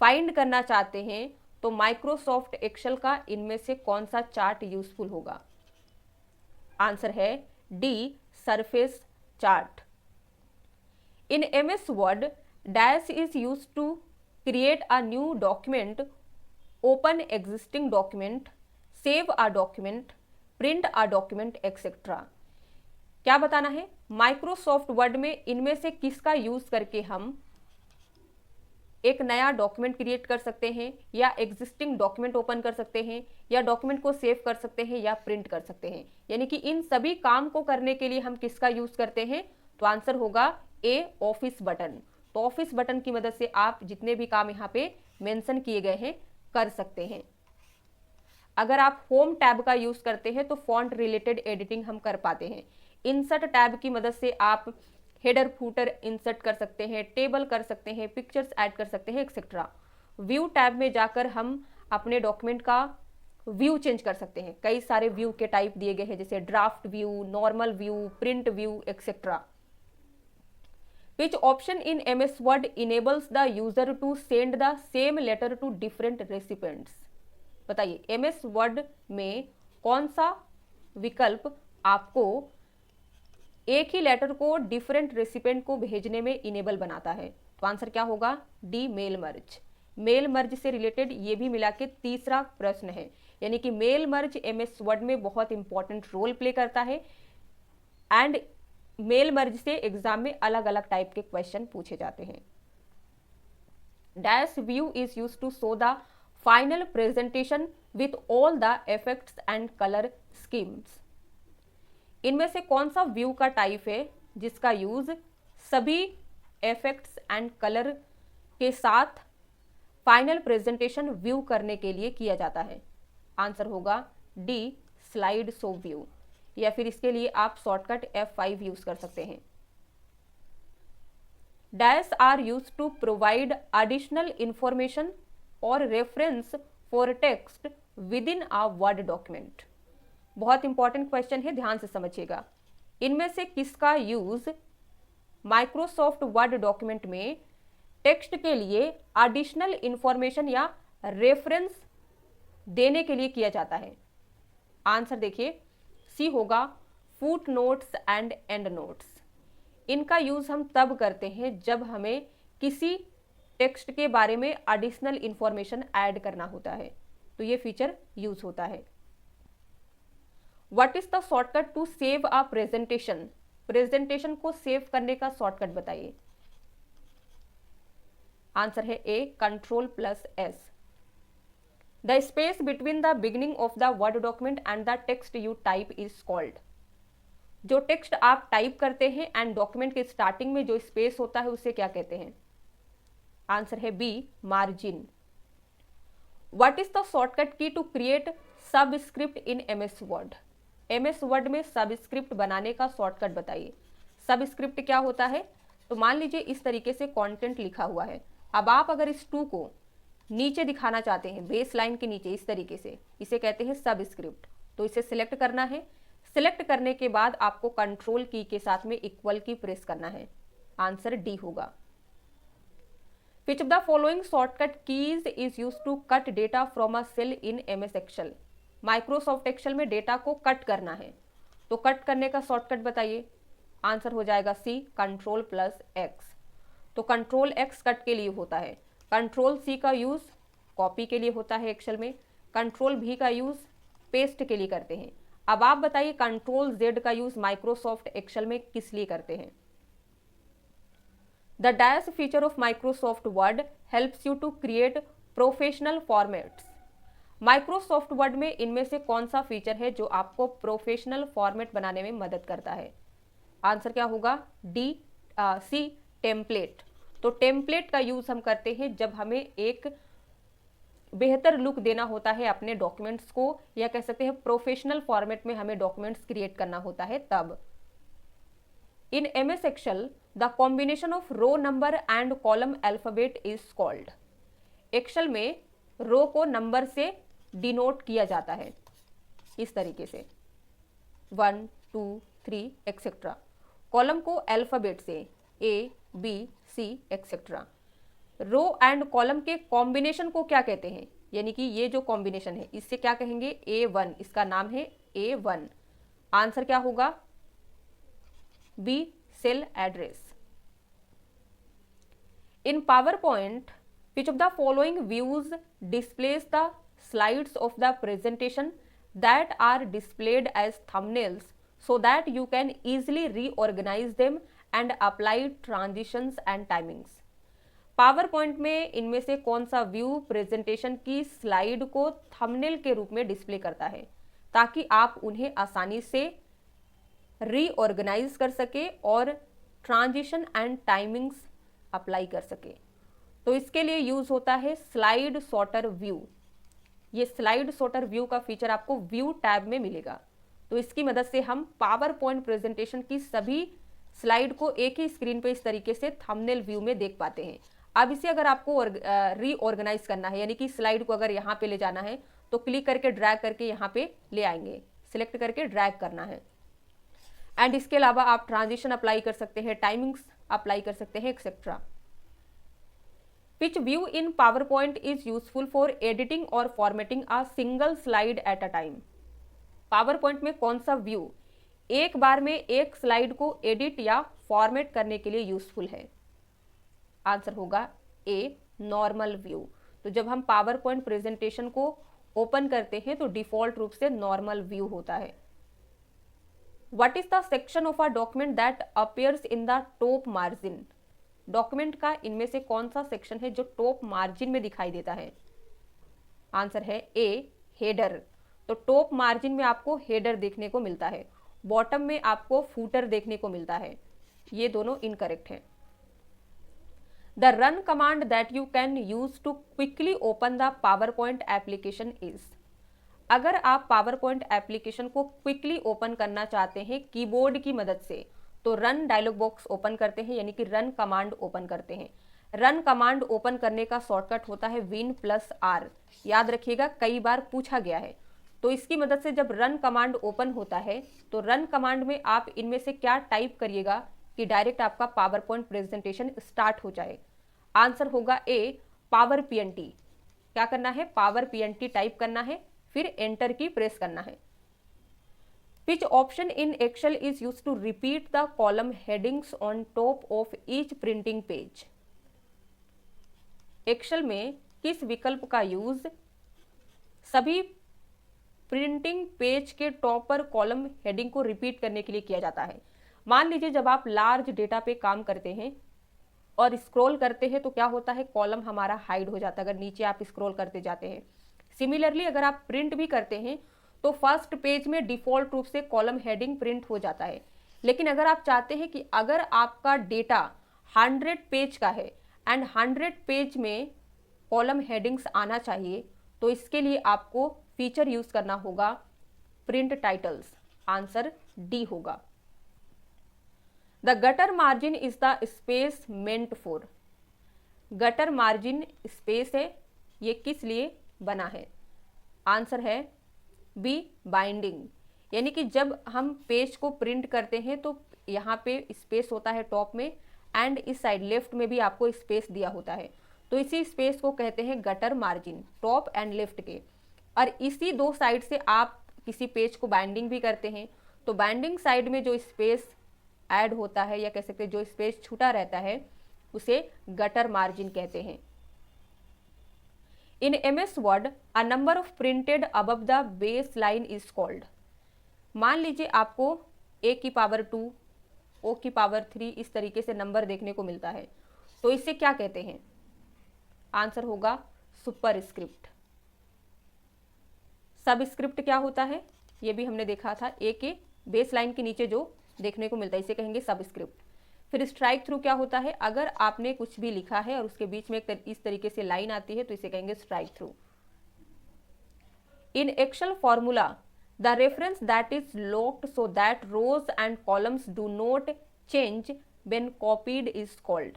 फाइंड करना चाहते हैं तो माइक्रोसॉफ्ट एक्सेल का इनमें से कौन सा चार्ट यूजफुल होगा? आंसर है D surface chart. In MS Word dash is use to create a new document, open existing document, save a document, print a document, etc. क्या बताना है? माइक्रोसॉफ्ट वर्ड में इनमें से किसका यूज करके हम एक नया डॉक्यूमेंट क्रिएट कर सकते हैं, या एग्जिस्टिंग डॉक्यूमेंट ओपन कर सकते हैं, या डॉक्यूमेंट को सेव कर सकते हैं, या प्रिंट कर सकते हैं। यानी कि इन सभी काम को करने के लिए हम किसका यूज करते हैं? तो आंसर होगा ए ऑफिस बटन। तो ऑफिस बटन की मदद से आप जितने भी काम यहाँ पे मेंशन किए गए हैं कर सकते हैं। अगर आप होम टैब का यूज करते हैं तो फॉन्ट रिलेटेड एडिटिंग हम कर पाते हैं। इंसर्ट टैब की मदद से आप हेडर फूटर इंसर्ट कर सकते हैं, टेबल कर सकते हैं, पिक्चर्स ऐड कर सकते हैं, एक्सेट्रा। व्यू टैब में जाकर हम अपने डॉक्यूमेंट का व्यू चेंज कर सकते हैं। कई सारे व्यू के टाइप दिए गए हैं, जैसे draft view, normal view, print view, etcetera. Which option in MS Word enables the user to send the same letter to different recipients? बताइए MS Word में कौन सा विकल्प आपको एक ही लेटर को डिफरेंट रेसिपिएंट को भेजने में इनेबल बनाता है? तो आंसर क्या होगा? D mail merge. Mail merge से रिलेटेड ये भी मिला के तीसरा प्रश्न है, यानी कि मेल मर्ज MS Word में बहुत इंपॉर्टेंट रोल प्ले करता है एंड मेल मर्ज से एग्जाम में अलग अलग टाइप के क्वेश्चन पूछे जाते हैं। Dash view is use to show the final presentation with all the effects and colour schemes. इनमें से कौन सा व्यू का टाइप है जिसका यूज सभी इफेक्ट्स एंड कलर के साथ फाइनल प्रेजेंटेशन व्यू करने के लिए किया जाता है? आंसर होगा डी स्लाइड शो व्यू, या फिर इसके लिए आप शॉर्टकट F5 यूज कर सकते हैं। Dash are used to provide additional information और reference for text within a word document. बहुत इंपॉर्टेंट क्वेश्चन है, ध्यान से समझिएगा। इनमें से किसका यूज माइक्रोसॉफ्ट वर्ड डॉक्यूमेंट में टेक्स्ट के लिए एडिशनल इंफॉर्मेशन या रेफरेंस देने के लिए किया जाता है? आंसर देखिए, सी होगा foot notes and and notes. इनका यूज हम तब करते हैं जब हमें किसी टेक्स्ट के बारे में एडिशनल इंफॉर्मेशन ऐड करना होता है, तो ये फीचर यूज होता है। What is the shortcut to save a presentation? Presentation को सेव करने का शॉर्टकट बताइए। आंसर है A Ctrl+S। The space between the beginning of the Word document and the text you type is called। जो text आप type करते हैं and document के स्टार्टिंग में जो स्पेस होता है उसे क्या कहते हैं? आंसर है B margin. What is the shortcut key to create subscript in MS Word? MS Word में सबस्क्रिप्ट बनाने का शॉर्टकट बताइए। सबस्क्रिप्ट क्या होता है? तो मान लीजिए इस तरीके से कंटेंट लिखा हुआ है। अब आप अगर इस टू को नीचे दिखाना चाहते हैं, बेस लाइन के नीचे इस तरीके से, इसे कहते हैं सबस्क्रिप्ट। तो इसे सिलेक्ट करना है। सिलेक्ट करने के बाद आपको कंट्रोल की के साथ में इक्वल की प्रेस करना है। आंसर डी होगा। Which of the following shortcut keys is used to cut data from a cell in MS Excel? Microsoft Excel में डेटा को कट करना है, तो कट करने का शॉर्टकट बताइए। आंसर हो जाएगा सी, कंट्रोल प्लस एक्स। तो कंट्रोल एक्स कट के लिए होता है, कंट्रोल सी का यूज कॉपी के लिए होता है एक्सेल में, कंट्रोल भी का यूज पेस्ट के लिए करते हैं। अब आप बताइए कंट्रोल जेड का यूज माइक्रोसॉफ्ट एक्सेल में किस लिए करते हैं। The dash feature of Microsoft Word helps you to create professional formats. Microsoft Word में इनमें से कौन सा फीचर है जो आपको प्रोफेशनल फॉर्मेट बनाने में मदद करता है। आंसर क्या होगा, डी सी, टेम्पलेट। तो टेम्पलेट का यूज हम करते हैं जब हमें एक बेहतर लुक देना होता है अपने डॉक्यूमेंट्स को, या कह सकते हैं प्रोफेशनल फॉर्मेट में हमें डॉक्यूमेंट्स क्रिएट करना होता है तब। In MS Excel, the combination of row number and column alphabet is called. Excel में रो को नंबर से डिनोट किया जाता है इस तरीके से 1, 2, 3 एक्सेट्रा। कॉलम को अल्फाबेट से A, B, C etcetera. Row and column के कॉम्बिनेशन को क्या कहते हैं, यानी कि ये जो कॉम्बिनेशन है इससे क्या कहेंगे, A1, इसका नाम है A1। आंसर क्या होगा, B, cell address. In PowerPoint, which of the following views displays the slides of the presentation that are displayed as thumbnails so that you can easily reorganize them and apply transitions and timings? PowerPoint में इनमें से कौन सा view presentation की slide को thumbnail के रूप में डिस्प्ले करता है, ताकि आप उन्हें आसानी से रीऑर्गेनाइज कर सके और ट्रांजिशन एंड टाइमिंग्स अप्लाई कर सके। तो इसके लिए यूज होता है स्लाइड सॉर्टर व्यू। ये स्लाइड सॉर्टर व्यू का फीचर आपको व्यू टैब में मिलेगा। तो इसकी मदद से हम पावर पॉइंट प्रेजेंटेशन की सभी स्लाइड को एक ही स्क्रीन पे इस तरीके से थंबनेल व्यू में देख पाते हैं। अब इसे अगर आपको रीऑर्गेनाइज करना है, यानी कि स्लाइड को अगर यहाँ पे ले जाना है तो क्लिक करके ड्रैग करके यहाँ पे ले आएंगे, सिलेक्ट करके ड्रैग करना है। एंड इसके अलावा आप ट्रांजिशन अप्लाई कर सकते हैं, टाइमिंग्स अप्लाई कर सकते हैं etcetera. Which view in PowerPoint is useful for editing और formatting a single slide at a time? PowerPoint में कौन सा व्यू एक बार में एक स्लाइड को एडिट या फॉर्मेट करने के लिए यूजफुल है? आंसर होगा ए, नॉर्मल व्यू। तो जब हम पावर पॉइंट प्रेजेंटेशन को ओपन करते हैं तो डिफॉल्ट रूप से नॉर्मल व्यू होता है। What is the section of a document that appears in the top margin? Document का इनमें से कौन सा सेक्शन है जो टॉप मार्जिन में दिखाई देता है? आंसर है ए, हेडर। तो टॉप मार्जिन में आपको हेडर देखने को मिलता है, बॉटम में आपको फूटर देखने को मिलता है। ये दोनों इनकरेक्ट हैं। The run command that you can use to quickly open the PowerPoint application is. अगर आप पावर पॉइंट एप्लीकेशन को क्विकली ओपन करना चाहते हैं कीबोर्ड की मदद से, तो रन डायलॉग बॉक्स ओपन करते हैं, यानी कि रन कमांड ओपन करते हैं। रन कमांड ओपन करने का शॉर्टकट होता है Win+R। याद रखिएगा, कई बार पूछा गया है। तो इसकी मदद से जब रन कमांड ओपन होता है तो रन कमांड में आप इनमें से क्या टाइप करिएगा कि डायरेक्ट आपका पावर पॉइंट प्रेजेंटेशन स्टार्ट हो जाए। आंसर होगा ए, पावर PNT। क्या करना है, पावर PNT टाइप करना है, फिर एंटर की प्रेस करना है। Which option in Excel is used to repeat the column headings on top of each printing page? Excel में किस विकल्प का यूज सभी प्रिंटिंग पेज के टॉप पर कॉलम हेडिंग को रिपीट करने के लिए किया जाता है? मान लीजिए जब आप लार्ज डेटा पे काम करते हैं और स्क्रॉल करते हैं तो क्या होता है, कॉलम हमारा हाइड हो जाता है अगर नीचे आप स्क्रॉल करते जाते हैं। सिमिलरली अगर आप प्रिंट भी करते हैं तो फर्स्ट पेज में डिफॉल्ट रूप से कॉलम हेडिंग प्रिंट हो जाता है। लेकिन अगर आप चाहते हैं कि अगर आपका डेटा 100 पेज का है एंड 100 पेज में कॉलम हेडिंग्स आना चाहिए, तो इसके लिए आपको फीचर यूज करना होगा प्रिंट टाइटल्स। आंसर डी होगा। The gutter margin is the space meant for. Gutter margin space है, ये किस लिए बना है? आंसर है बी, बाइंडिंग। यानी कि जब हम पेज को प्रिंट करते हैं तो यहाँ पे स्पेस होता है टॉप में, एंड इस साइड लेफ्ट में भी आपको स्पेस दिया होता है, तो इसी स्पेस को कहते हैं gutter margin, top and left के। और इसी दो साइड से आप किसी पेज को बाइंडिंग भी करते हैं, तो बाइंडिंग साइड में जो स्पेस ऐड होता है, या कह सकते हैं जो स्पेस छूटा रहता है, उसे गटर मार्जिन कहते हैं। In MS word a number of printed above the base line is called. मान लीजिए आपको a की पावर 2, o की पावर 3 इस तरीके से नंबर देखने को मिलता है, तो इसे क्या कहते हैं? आंसर होगा सुपरस्क्रिप्ट। सबस्क्रिप्ट क्या होता है, ये भी हमने देखा था, ए के बेस लाइन के नीचे जो देखने को मिलता है इसे कहेंगे सबस्क्रिप्ट। फिर स्ट्राइक थ्रू क्या होता है, अगर आपने कुछ भी लिखा है और उसके बीच में इस तरीके से लाइन आती है तो इसे कहेंगे strike through. In Excel formula the reference that is locked so that rows and columns do not change when copied is called.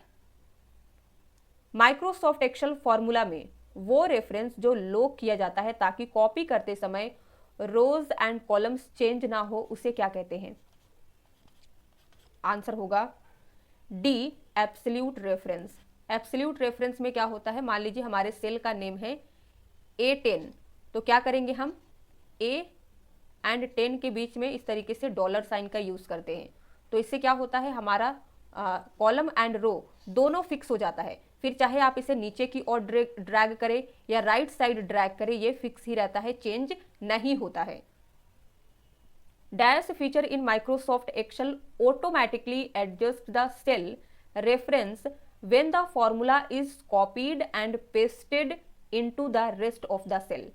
Microsoft Excel formula में वो रेफरेंस जो लॉक किया जाता है ताकि कॉपी करते समय रोज एंड कॉलम्स चेंज ना हो, उसे क्या कहते हैं? आंसर होगा D, absolute reference. Absolute reference में क्या होता है, मान लीजिए हमारे सेल का नेम है A10, तो क्या करेंगे हम A एंड 10 के बीच में इस तरीके से डॉलर साइन का यूज करते हैं, तो इससे क्या होता है, हमारा कॉलम एंड रो दोनों फिक्स हो जाता है। फिर चाहे आप इसे नीचे की ओर ड्रैग करें या राइट साइड ड्रैग करें, ये फिक्स ही रहता है, चेंज नहीं होता है। Dash feature in Microsoft Excel automatically adjust the cell reference when the formula is copied and pasted into the rest of the cell.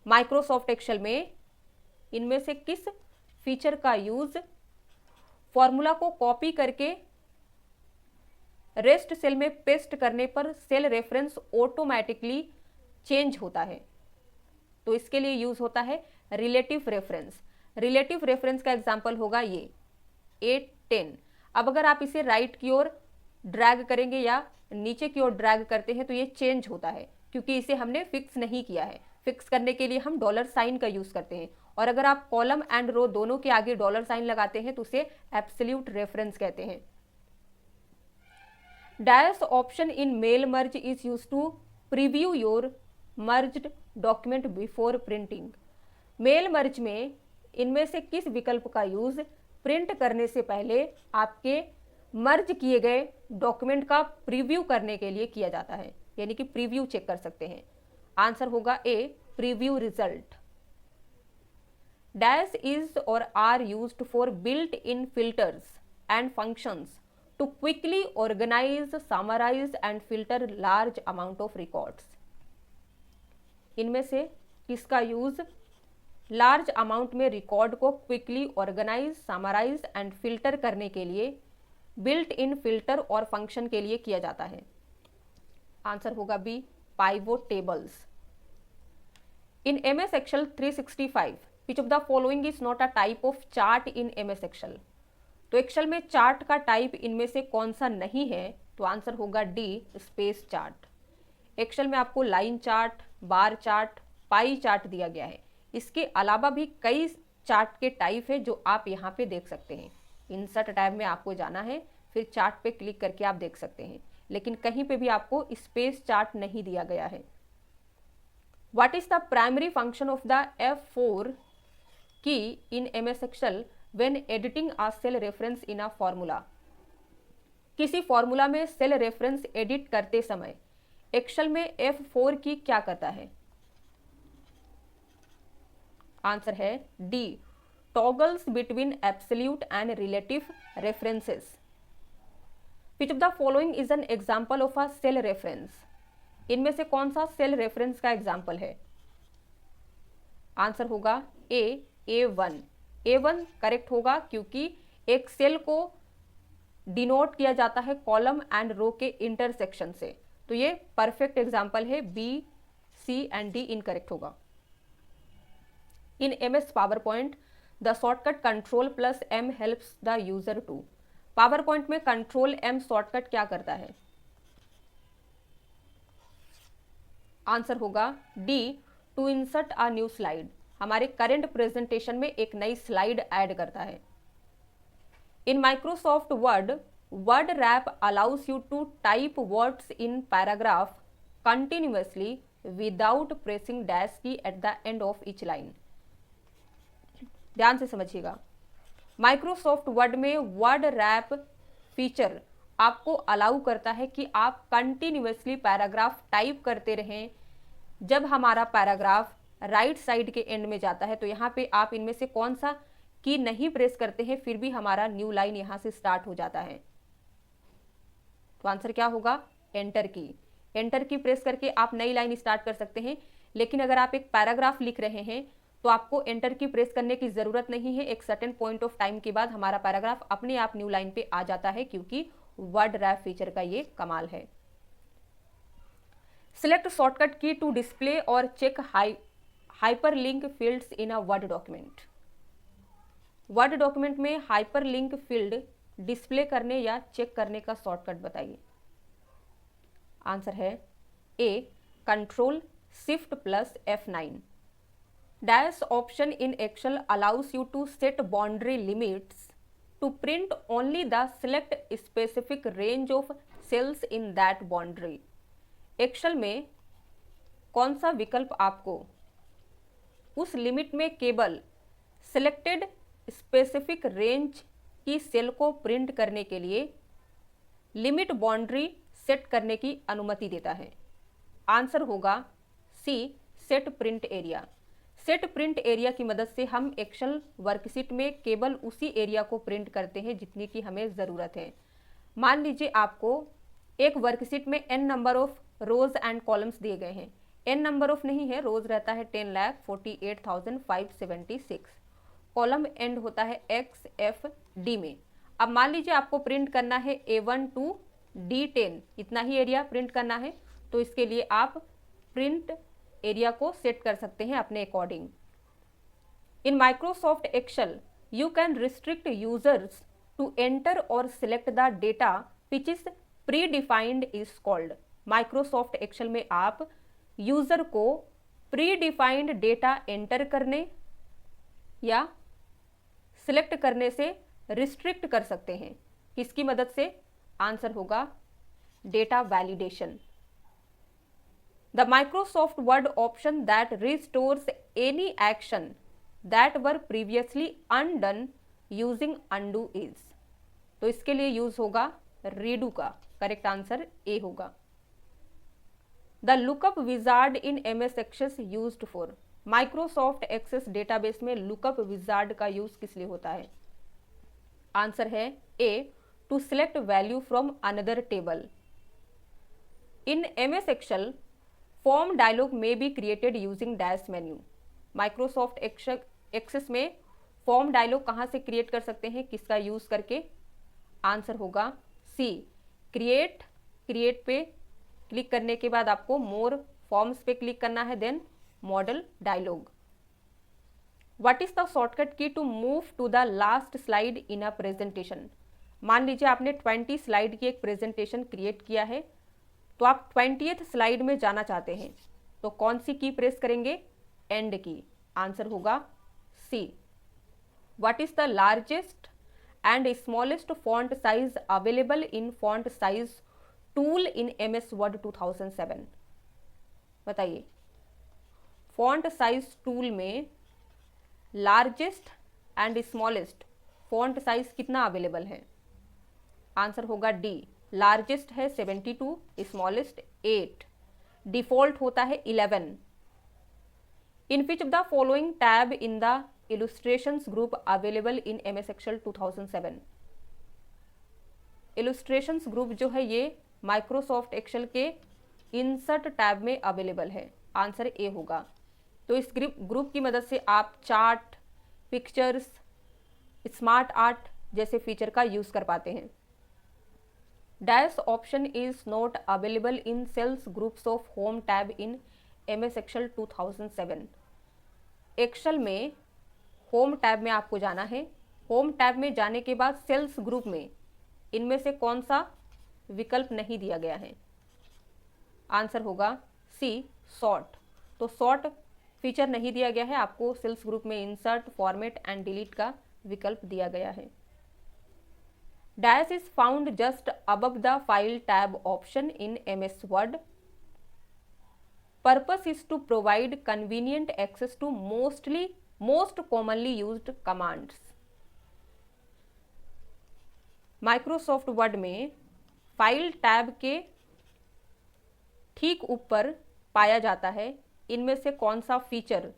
Microsoft Excel में इनमें से किस फीचर का यूज फॉर्मूला को कॉपी करके रेस्ट सेल में paste करने पर सेल रेफरेंस ऑटोमेटिकली चेंज होता है? तो इसके लिए यूज होता है रिलेटिव रेफरेंस। रिलेटिव रेफरेंस का एग्जांपल होगा ये A10। अब अगर आप इसे राइट की ओर ड्रैग करेंगे या नीचे की ओर ड्रैग करते हैं तो ये चेंज होता है, क्योंकि इसे हमने फिक्स नहीं किया है। फिक्स करने के लिए हम डॉलर साइन का यूज करते हैं, और अगर आप कॉलम एंड रो दोनों के आगे डॉलर साइन लगाते हैं तो उसे एब्सोल्यूट रेफरेंस कहते हैं। Dash option in mail merge is use to preview your merged document before printing. Mail merge में इनमें से किस विकल्प का यूज प्रिंट करने से पहले आपके मर्ज किए गए डॉक्यूमेंट का प्रीव्यू करने के लिए किया जाता है, यानी कि प्रीव्यू चेक कर सकते हैं? आंसर होगा A, preview result. Dash is or are used for built in filters and functions to quickly organise, summarise and filter large amount of records. इनमें से किसका यूज लार्ज अमाउंट में रिकॉर्ड को quickly organise, summarise and filter करने के लिए built in filter और function के लिए किया जाता है? आंसर होगा B, pivot tables. In MS Excel 365 which of the following is not a type of chart in MS Excel? तो एक्सेल में चार्ट का टाइप इनमें से कौन सा नहीं है? तो आंसर होगा डी, स्पेस चार्ट। एक्सेल में आपको line chart, bar chart, pie chart दिया गया है। इसके अलावा भी कई चार्ट के टाइप है जो आप यहाँ पे देख सकते हैं। इंसर्ट टैब में आपको जाना है, फिर चार्ट पे क्लिक करके आप देख सकते हैं, लेकिन कहीं पे भी आपको स्पेस चार्ट नहीं दिया गया है। What is the primary function of the F4 key in MS Excel when editing a cell reference in a formula? किसी फॉर्मूला में सेल रेफरेंस एडिट करते समय एक्सेल में F4 की क्या करता है? आंसर है D, toggles between absolute and relative references. Which of the following is an example of a cell reference? इनमें से कौन सा सेल रेफरेंस का एग्जाम्पल है? आंसर होगा ए, A1। A1 करेक्ट होगा क्योंकि एक सेल को डिनोट किया जाता है कॉलम एंड रो के इंटरसेक्शन से, तो ये परफेक्ट एग्जाम्पल है। B, C and D incorrect होगा। In MS PowerPoint the shortcut Ctrl+M helps the user to. PowerPoint में कंट्रोल एम शॉर्टकट क्या करता है? आंसर होगा D, to insert a new slide. हमारे करंट प्रेजेंटेशन में एक नई स्लाइड ऐड करता है। In Microsoft Word, word wrap allows you to type words in paragraph continuously without pressing dash key at the end of each line. ध्यान से समझिएगा, Microsoft Word में वर्ड रैप फीचर आपको अलाउ करता है कि आप कंटिन्यूअसली पैराग्राफ टाइप करते रहें। जब हमारा पैराग्राफ राइट साइड के एंड में जाता है तो यहाँ पे आप इनमें से कौन सा की नहीं प्रेस करते हैं, फिर भी हमारा न्यू लाइन यहाँ से स्टार्ट हो जाता है। तो आंसर क्या होगा? एंटर की। एंटर की प्रेस करके आप नई लाइन स्टार्ट कर सकते हैं, लेकिन अगर आप एक पैराग्राफ लिख रहे हैं तो आपको एंटर की प्रेस करने की जरूरत नहीं है। एक सर्टेन पॉइंट ऑफ टाइम के बाद हमारा पैराग्राफ अपने आप न्यू लाइन पे आ जाता है, क्योंकि वर्ड रैप फीचर का ये कमाल है। Select shortcut key to display और check hyperlink fields in a word document. Word document में हाइपरलिंक फील्ड डिस्प्ले करने या चेक करने का शॉर्टकट बताइए। आंसर है A, control shift plus F9। Dash option in Excel allows you to set boundary limits to print only the select specific range of cells in that boundary. Excel में कौन सा विकल्प आपको उस लिमिट में केवल सिलेक्टेड स्पेसिफिक रेंज की cell को प्रिंट करने के लिए लिमिट बाउंड्री सेट करने की अनुमति देता है? आंसर होगा C, set print area. Set print area की मदद से हम एक्सेल वर्कशीट में केवल उसी एरिया को प्रिंट करते हैं जितनी की हमें ज़रूरत है। मान लीजिए आपको एक वर्कशीट में n number of rose and columns दिए गए हैं। n नंबर ऑफ नहीं है, रोज रहता है 10,48,576, कॉलम एंड होता है XFD में। अब मान लीजिए आपको प्रिंट करना है A1 to D10, इतना ही एरिया प्रिंट करना है, तो इसके लिए आप प्रिंट एरिया को सेट कर सकते हैं अपने according. In Microsoft Excel you can restrict users to enter और select the data which is predefined is called. Microsoft Excel में आप यूजर को प्री डिफाइंड डेटा एंटर करने या सिलेक्ट करने से रिस्ट्रिक्ट कर सकते हैं। किसकी मदद से? आंसर होगा data validation. The Microsoft Word option that restores any action that were previously undone using undo is। तो इसके लिए यूज होगा redo का। करेक्ट आंसर ए होगा। The lookup wizard in MS Access used for। Microsoft Access database में lookup wizard का use किस लिए होता है? आंसर है A, to select value from another table। In MS Excel form dialog में be created using dash menu. Microsoft Access में form dialog कहाँ से क्रिएट कर सकते हैं, किसका यूज करके? आंसर होगा सी, क्रिएट। क्रिएट पे क्लिक करने के बाद आपको मोर फॉर्म्स पे क्लिक करना है, then modal dialog. What is the shortcut key to move to the last slide in a presentation. मान लीजिए आपने 20 स्लाइड की एक प्रेजेंटेशन क्रिएट किया है, तो आप 20th स्लाइड में जाना चाहते हैं, तो कौन सी की प्रेस करेंगे? And key. आंसर होगा C. What is the largest and smallest font size available in font size tool in MS Word 2007। बताइए, फॉन्ट साइज टूल में largest and smallest font size कितना अवेलेबल है? आंसर होगा D, largest है 72, smallest 8, default होता है 11। In which of the following tab in the illustrations group available in MS Excel 2007। Illustrations group जो है ये माइक्रोसॉफ्ट एक्सेल के इंसर्ट टैब में अवेलेबल है। आंसर ए होगा। तो इस ग्रुप की मदद से आप चार्ट, पिक्चर्स, स्मार्ट आर्ट जैसे फीचर का यूज कर पाते हैं। Dash option is not available in cells groups of home tab in MS Excel 2007। Excel में होम टैब में आपको जाना है। होम टैब में जाने के बाद सेल्स ग्रुप में इनमें से कौन सा विकल्प नहीं दिया गया है? आंसर होगा सी, सॉर्ट। तो सॉर्ट फीचर नहीं दिया गया है, आपको सेल्स ग्रुप में इंसर्ट, फॉर्मेट एंड डिलीट का विकल्प दिया गया है। Dash is found just above the file tab option in MS Word. Purpose is to provide convenient access to most commonly used commands. Microsoft Word में file tab के ठीक ऊपर पाया जाता है इनमें से कौन सा फीचर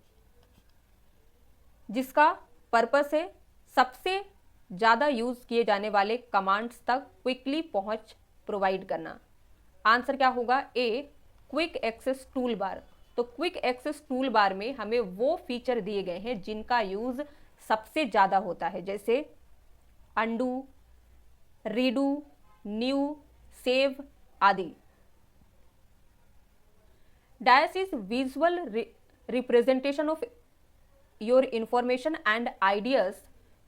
जिसका पर्पस है सबसे ज़्यादा यूज़ किए जाने वाले कमांड्स तक क्विकली पहुंच प्रोवाइड करना? आंसर क्या होगा? ए, क्विक एक्सेस टूल बार। तो क्विक एक्सेस टूल बार में हमें वो फीचर दिए गए हैं जिनका यूज़ सबसे ज़्यादा होता है, जैसे अंडू, रीडू, न्यू, सेव आदि। Dash is visual representation of your information and ideas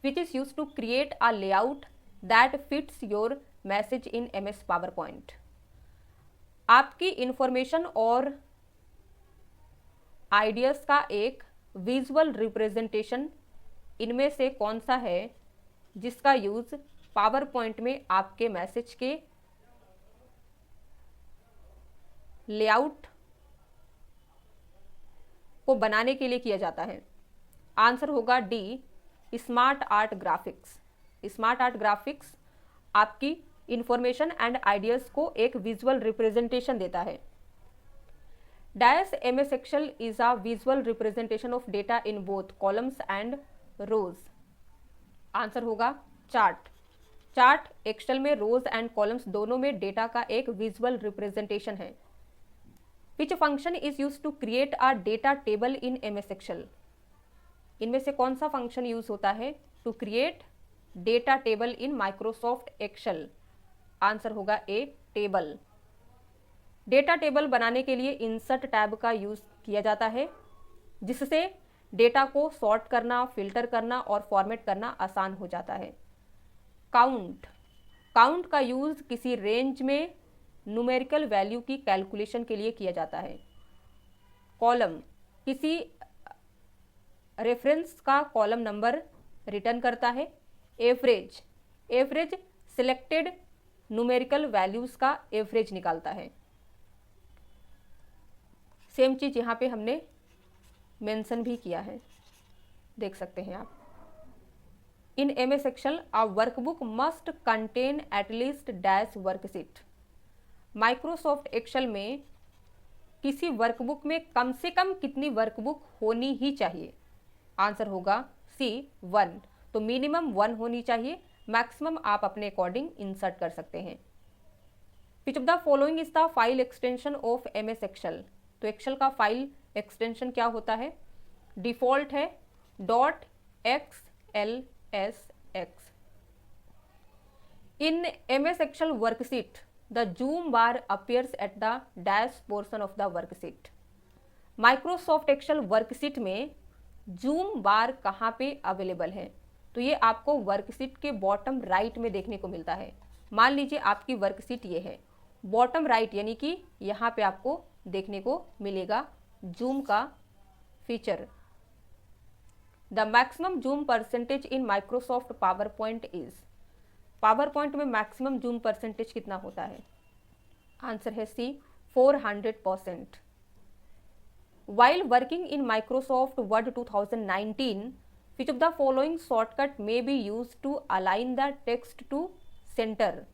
which is used to create a layout that fits your message in MS PowerPoint. आपकी इंफॉर्मेशन और आइडियाज का एक विजुअल रिप्रेजेंटेशन इनमें से कौन सा है जिसका यूज पावर पॉइंट में आपके मैसेज के लेआउट को बनाने के लिए किया जाता है? आंसर होगा D, smart art graphics. Smart art graphics आपकी इंफॉर्मेशन एंड आइडियाज को एक विजुअल रिप्रेजेंटेशन देता है। Dash MS Excel is a visual representation of data in both columns and rows. Answer होगा चार्ट। चार्ट एक्सेल में rows and columns दोनों में data का एक विजुअल रिप्रेजेंटेशन है। Which function is use to create a data table in MS Excel? इनमें से कौन सा फंक्शन यूज होता है to create data table in Microsoft Excel? Answer होगा ए, टेबल। डेटा टेबल बनाने के लिए इंसर्ट टैब का यूज किया जाता है जिससे डेटा को सॉर्ट करना, फिल्टर करना और फॉर्मेट करना आसान हो जाता है। काउंट। काउंट का यूज किसी रेंज में न्यूमेरिकल वैल्यू की कैलकुलेशन के लिए किया जाता है। कॉलम किसी रेफरेंस का कॉलम नंबर रिटर्न करता है। Average, average selected numerical values का एवरेज निकालता है। सेम चीज यहाँ पे हमने मेंशन भी किया है, देख सकते हैं आप। In MS Excel a workbook must contain at least dash worksheet. Microsoft Excel में किसी वर्कबुक में कम से कम कितनी वर्कबुक होनी ही चाहिए? आंसर होगा सी, 1। तो मिनिमम 1 होनी चाहिए, मैक्सिमम आप अपने अकॉर्डिंग इंसर्ट कर सकते हैं। Which of the following is the file extension of MS Excel? तो एक्सेल का फाइल एक्सटेंशन क्या होता है? डिफॉल्ट है .xlsx। In MS Excel worksheet the zoom bar appears at the dash portion of the worksheet. Microsoft Excel worksheet में zoom bar कहाँ पे available है? तो ये आपको वर्कशीट के बॉटम राइट में देखने को मिलता है। मान लीजिए आपकी वर्कशीट ये है, बॉटम राइट यानी कि यहाँ पे आपको देखने को मिलेगा जूम का feature. The maximum zoom percentage in Microsoft PowerPoint is. Power point में मैक्सिमम जूम परसेंटेज कितना होता है? आंसर है सी, 400%। While working in Microsoft Word 2019, which of the following shortcut may be used to align the text to center?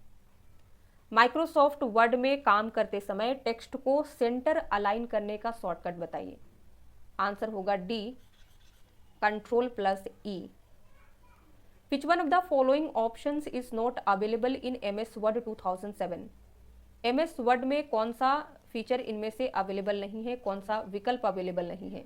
Microsoft Word में काम करते समय text को सेंटर अलाइन करने का शॉर्टकट बताइए। आंसर होगा D, Ctrl+E। Which one of the following options is not available in MS Word 2007? MS Word में कौन सा फीचर इनमें से अवेलेबल नहीं है, कौन सा विकल्प अवेलेबल नहीं है?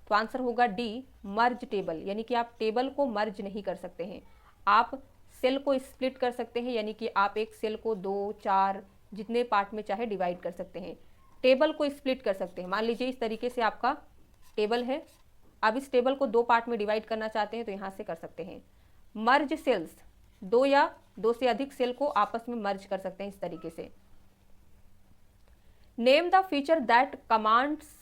तो आंसर होगा डी, मर्ज टेबल, यानी कि आप टेबल को मर्ज नहीं कर सकते हैं। आप सेल को स्प्लिट कर सकते हैं, यानी कि आप एक सेल को 2, 4 जितने पार्ट में चाहे डिवाइड कर सकते हैं। टेबल को स्प्लिट कर सकते हैं। मान लीजिए इस तरीके से आपका टेबल है, आप इस टेबल को 2 पार्ट में डिवाइड करना चाहते हैं तो यहाँ से कर सकते हैं। मर्ज सेल्स, दो या दो से अधिक सेल को आपस में मर्ज कर सकते हैं इस तरीके से। Name the feature that commands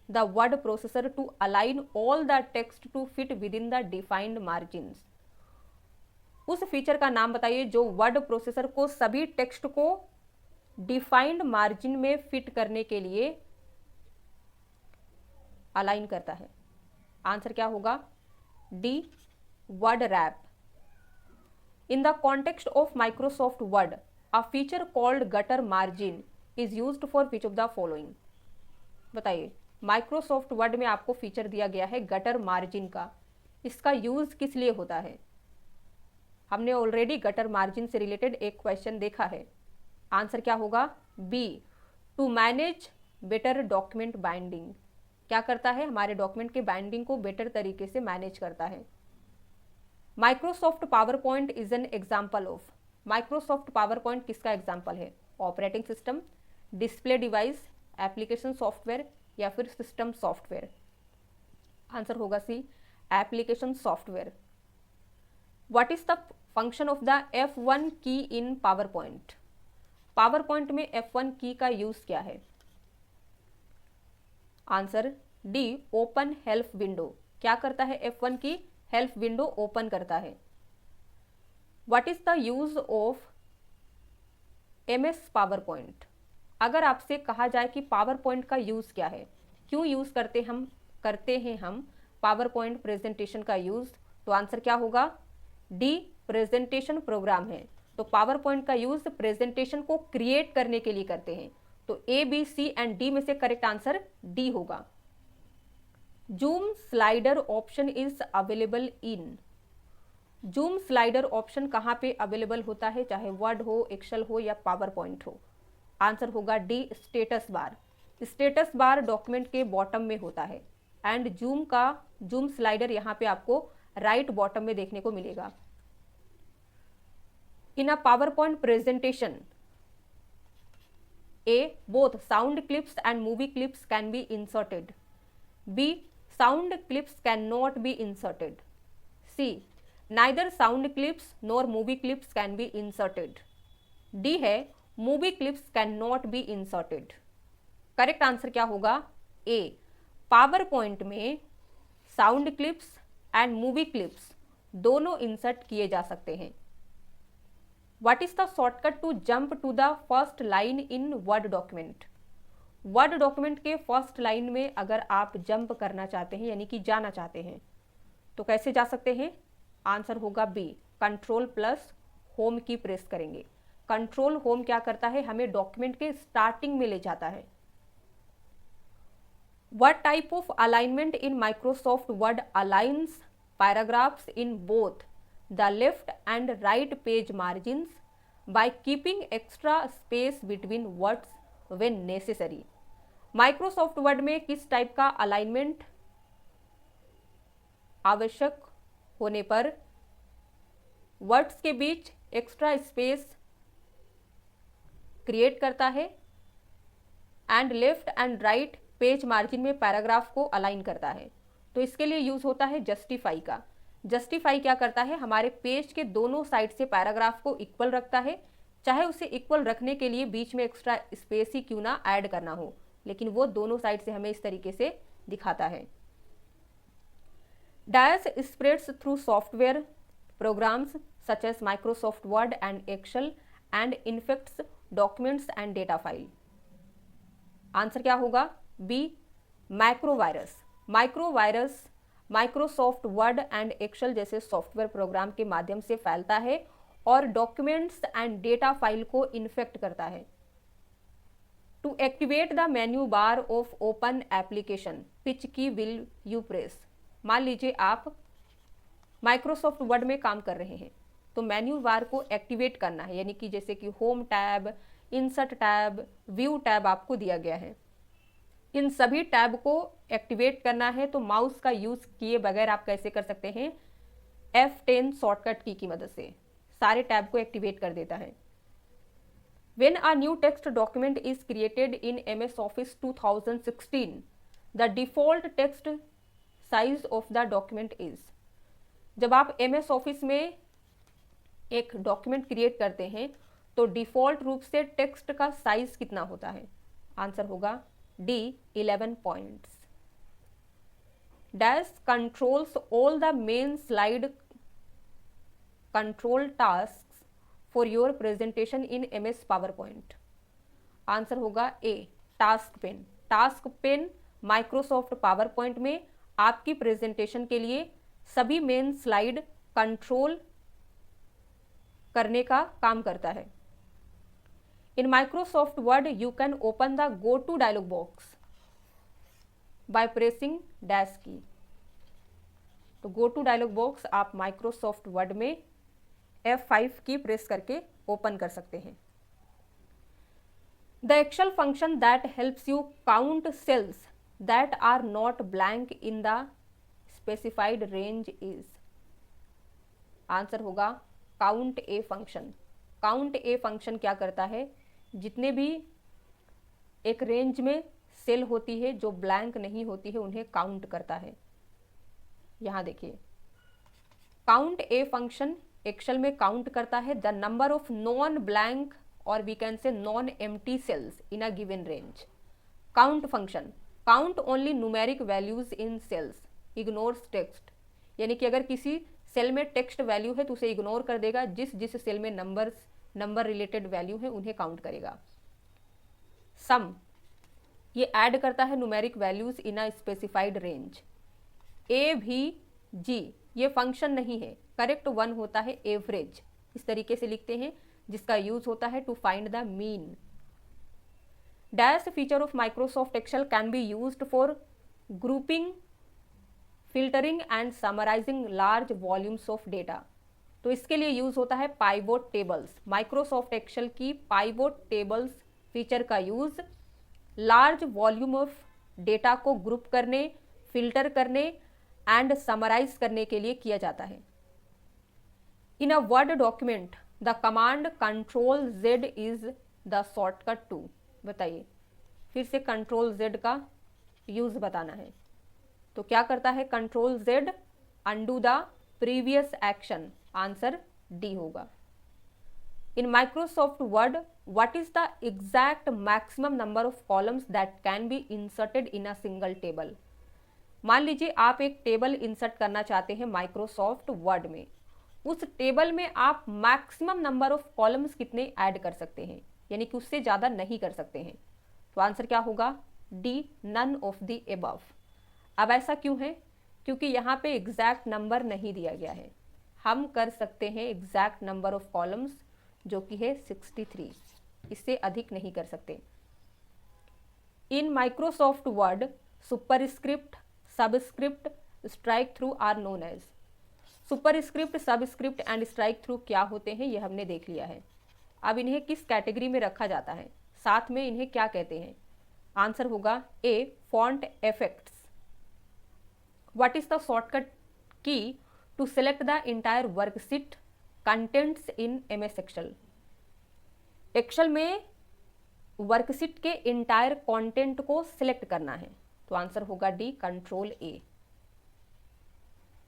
the word processor to align all the text to fit within the defined margins. उस फीचर का नाम बताइए जो वर्ड प्रोसेसर को सभी टेक्स्ट को डिफाइंड मार्जिन में फिट करने के लिए अलाइन करता है। आंसर क्या होगा? D, word rap. In the context of Microsoft word a feature called gutter margin is used for which of the following. बताइए, माइक्रोसॉफ्ट वर्ड में आपको फीचर दिया गया है गटर मार्जिन का, इसका यूज किस लिए होता है? हमने ऑलरेडी गटर मार्जिन से रिलेटेड एक क्वेश्चन देखा है। आंसर क्या होगा? B, to manage better document binding. क्या करता है? हमारे डॉक्यूमेंट के बाइंडिंग को बेटर तरीके से मैनेज करता है। Microsoft PowerPoint is an example of. Microsoft PowerPoint किसका एग्जाम्पल है? Operating system, display device, application software या फिर सिस्टम सॉफ्टवेयर। आंसर होगा C, application software. What is the function of the F1 key in PowerPoint? PowerPoint में F1 key का use क्या है? Answer D, open help window. क्या करता है F1 की? हेल्प विंडो ओपन करता है। What is the use of MS power point? अगर आपसे कहा जाए कि पावर पॉइंट का यूज क्या है, क्यों यूज करते हैं हम पावर पॉइंट प्रेजेंटेशन का यूज, तो आंसर क्या होगा? डी, प्रेजेंटेशन प्रोग्राम है। तो पावर पॉइंट का यूज प्रेजेंटेशन को क्रिएट करने के लिए करते हैं। तो ए, बी, सी एंड डी में से करेक्ट आंसर डी होगा। Zoom slider option is available in. Zoom slider option कहाँ पे अवेलेबल होता है, चाहे वर्ड हो, एक्सेल हो या पावर पॉइंट हो? आंसर होगा D, status bar. Status bar document के बॉटम में होता है एंड जूम स्लाइडर यहाँ पे आपको राइट बॉटम में देखने को मिलेगा। In a PowerPoint presentation, A, both sound clips and movie clips can be inserted. B, sound clips can not be inserted. C, neither sound clips nor movie clips can be inserted. D है, movie clips can not be inserted. Correct answer क्या होगा? A, PowerPoint में sound clips and movie clips दोनों insert किए जा सकते हैं। What is the shortcut to jump to the first line in Word document? Word document के first line में अगर आप जंप करना चाहते हैं यानी कि जाना चाहते हैं तो कैसे जा सकते हैं? आंसर होगा बी, कंट्रोल प्लस होम की प्रेस करेंगे। कंट्रोल होम क्या करता है? हमें डॉक्यूमेंट के स्टार्टिंग में ले जाता है। What type of alignment in Microsoft Word aligns paragraphs in both the left and right page margins by keeping extra space between words when necessary? Microsoft Word में किस टाइप का अलाइनमेंट आवश्यक होने पर वर्ड्स के बीच एक्स्ट्रा स्पेस क्रिएट करता है and left and right page margin में पैराग्राफ को अलाइन करता है? तो इसके लिए यूज होता है जस्टिफाई का। जस्टिफाई क्या करता है? हमारे पेज के दोनों साइड से पैराग्राफ को इक्वल रखता है, चाहे उसे इक्वल रखने के लिए बीच में एक्स्ट्रा स्पेस ही क्यों ना ऐड करना हो, लेकिन वो दोनों साइड से हमें इस तरीके से दिखाता है। Dash spreads through software programs such as Microsoft Word and Excel and infects documents and data file. Answer क्या होगा? B, micro virus. Micro virus Microsoft Word and Excel जैसे सॉफ्टवेयर प्रोग्राम के माध्यम से फैलता है और डॉक्यूमेंट्स एंड डेटा फाइल को इन्फेक्ट करता है। To activate the menu bar of open application which key will you press? मान लीजिए आप माइक्रोसॉफ्ट वर्ड में काम कर रहे हैं तो मेन्यू बार को एक्टिवेट करना है, यानी कि जैसे कि home tab, insert tab, view tab आपको दिया गया है। इन सभी टैब को एक्टिवेट करना है तो माउस का यूज किए बगैर आप कैसे कर सकते हैं? F10 शॉर्टकट की मदद से सारे टैब को एक्टिवेट कर देता है। When a new text document is created in MS Office 2016, the default text size of the document is? जब आप MS Office में एक डॉक्यूमेंट क्रिएट करते हैं तो डिफॉल्ट रूप से टेक्स्ट का साइज कितना होता है? आंसर होगा D 11 points. Dash controls all the main slide control task for your presentation in MS PowerPoint. Answer होगा A task pane. Task pane Microsoft PowerPoint में आपकी प्रेजेंटेशन के लिए सभी मेन स्लाइड कंट्रोल करने का काम करता है। In Microsoft Word you can open the go to dialog box by pressing dash key. तो गो टू डायलॉग बॉक्स आप माइक्रोसॉफ्ट वर्ड में F5 की प्रेस करके ओपन कर सकते हैं। The Excel function that helps you count cells that are not blank in the specified range is। Answer होगा count a function। count a function क्या करता है? जितने भी एक रेंज में सेल होती है जो ब्लैंक नहीं होती है उन्हें काउंट करता है। यहाँ देखिए काउंट ए फंक्शन एक्सेल में काउंट करता है the number of non blank और we can say non empty cells in a given range. Count function count only numeric values in cells, ignores text. यानी कि अगर किसी सेल में text value है तो उसे इग्नोर कर देगा, जिस जिस सेल में नंबर रिलेटेड वैल्यू है उन्हें काउंट करेगा। सम ये ऐड करता है numeric values in a specified range. A भी जी ये फंक्शन नहीं है, करेक्ट वन होता है एवरेज, इस तरीके से लिखते हैं, जिसका यूज होता है to find the mean. Dash feature of Microsoft Excel can be used for grouping, filtering and summarising large volumes of data. तो इसके लिए यूज होता है पाइवोट टेबल्स। माइक्रोसॉफ्ट एक्सेल की पाइवोट टेबल्स फीचर का use large volume of data को group करने, filter करने एंड समराइज करने के लिए किया जाता है। In a word document the command control Z is the shortcut to. बताइए फिर से कंट्रोल Z का यूज बताना है तो क्या करता है control Z? Undo the previous action. Answer D होगा। In Microsoft Word what is the exact maximum number of columns that can be inserted in a single table. मान लीजिए आप एक टेबल इंसर्ट करना चाहते हैं माइक्रोसॉफ्ट वर्ड में, उस टेबल में आप मैक्सिमम नंबर ऑफ कॉलम्स कितने ऐड कर सकते हैं, यानी कि उससे ज़्यादा नहीं कर सकते हैं। तो आंसर क्या होगा? D none of the above. अब ऐसा क्यों है? क्योंकि यहाँ पे एग्जैक्ट नंबर नहीं दिया गया है। हम कर सकते हैं एग्जैक्ट नंबर ऑफ कॉलम्स जो कि है 63, इससे अधिक नहीं कर सकते। In Microsoft Word superscript, subscript, strike through are known as. Superscript, subscript and strike through क्या होते हैं ये हमने देख लिया है। अब इन्हें किस कैटेगरी में रखा जाता है, साथ में इन्हें क्या कहते हैं? आंसर होगा A font effects. What is the shortcut key to select the entire worksheet contents in MS Excel. Excel में वर्कशीट के इंटायर कंटेंट को सिलेक्ट करना है तो आंसर होगा D control A.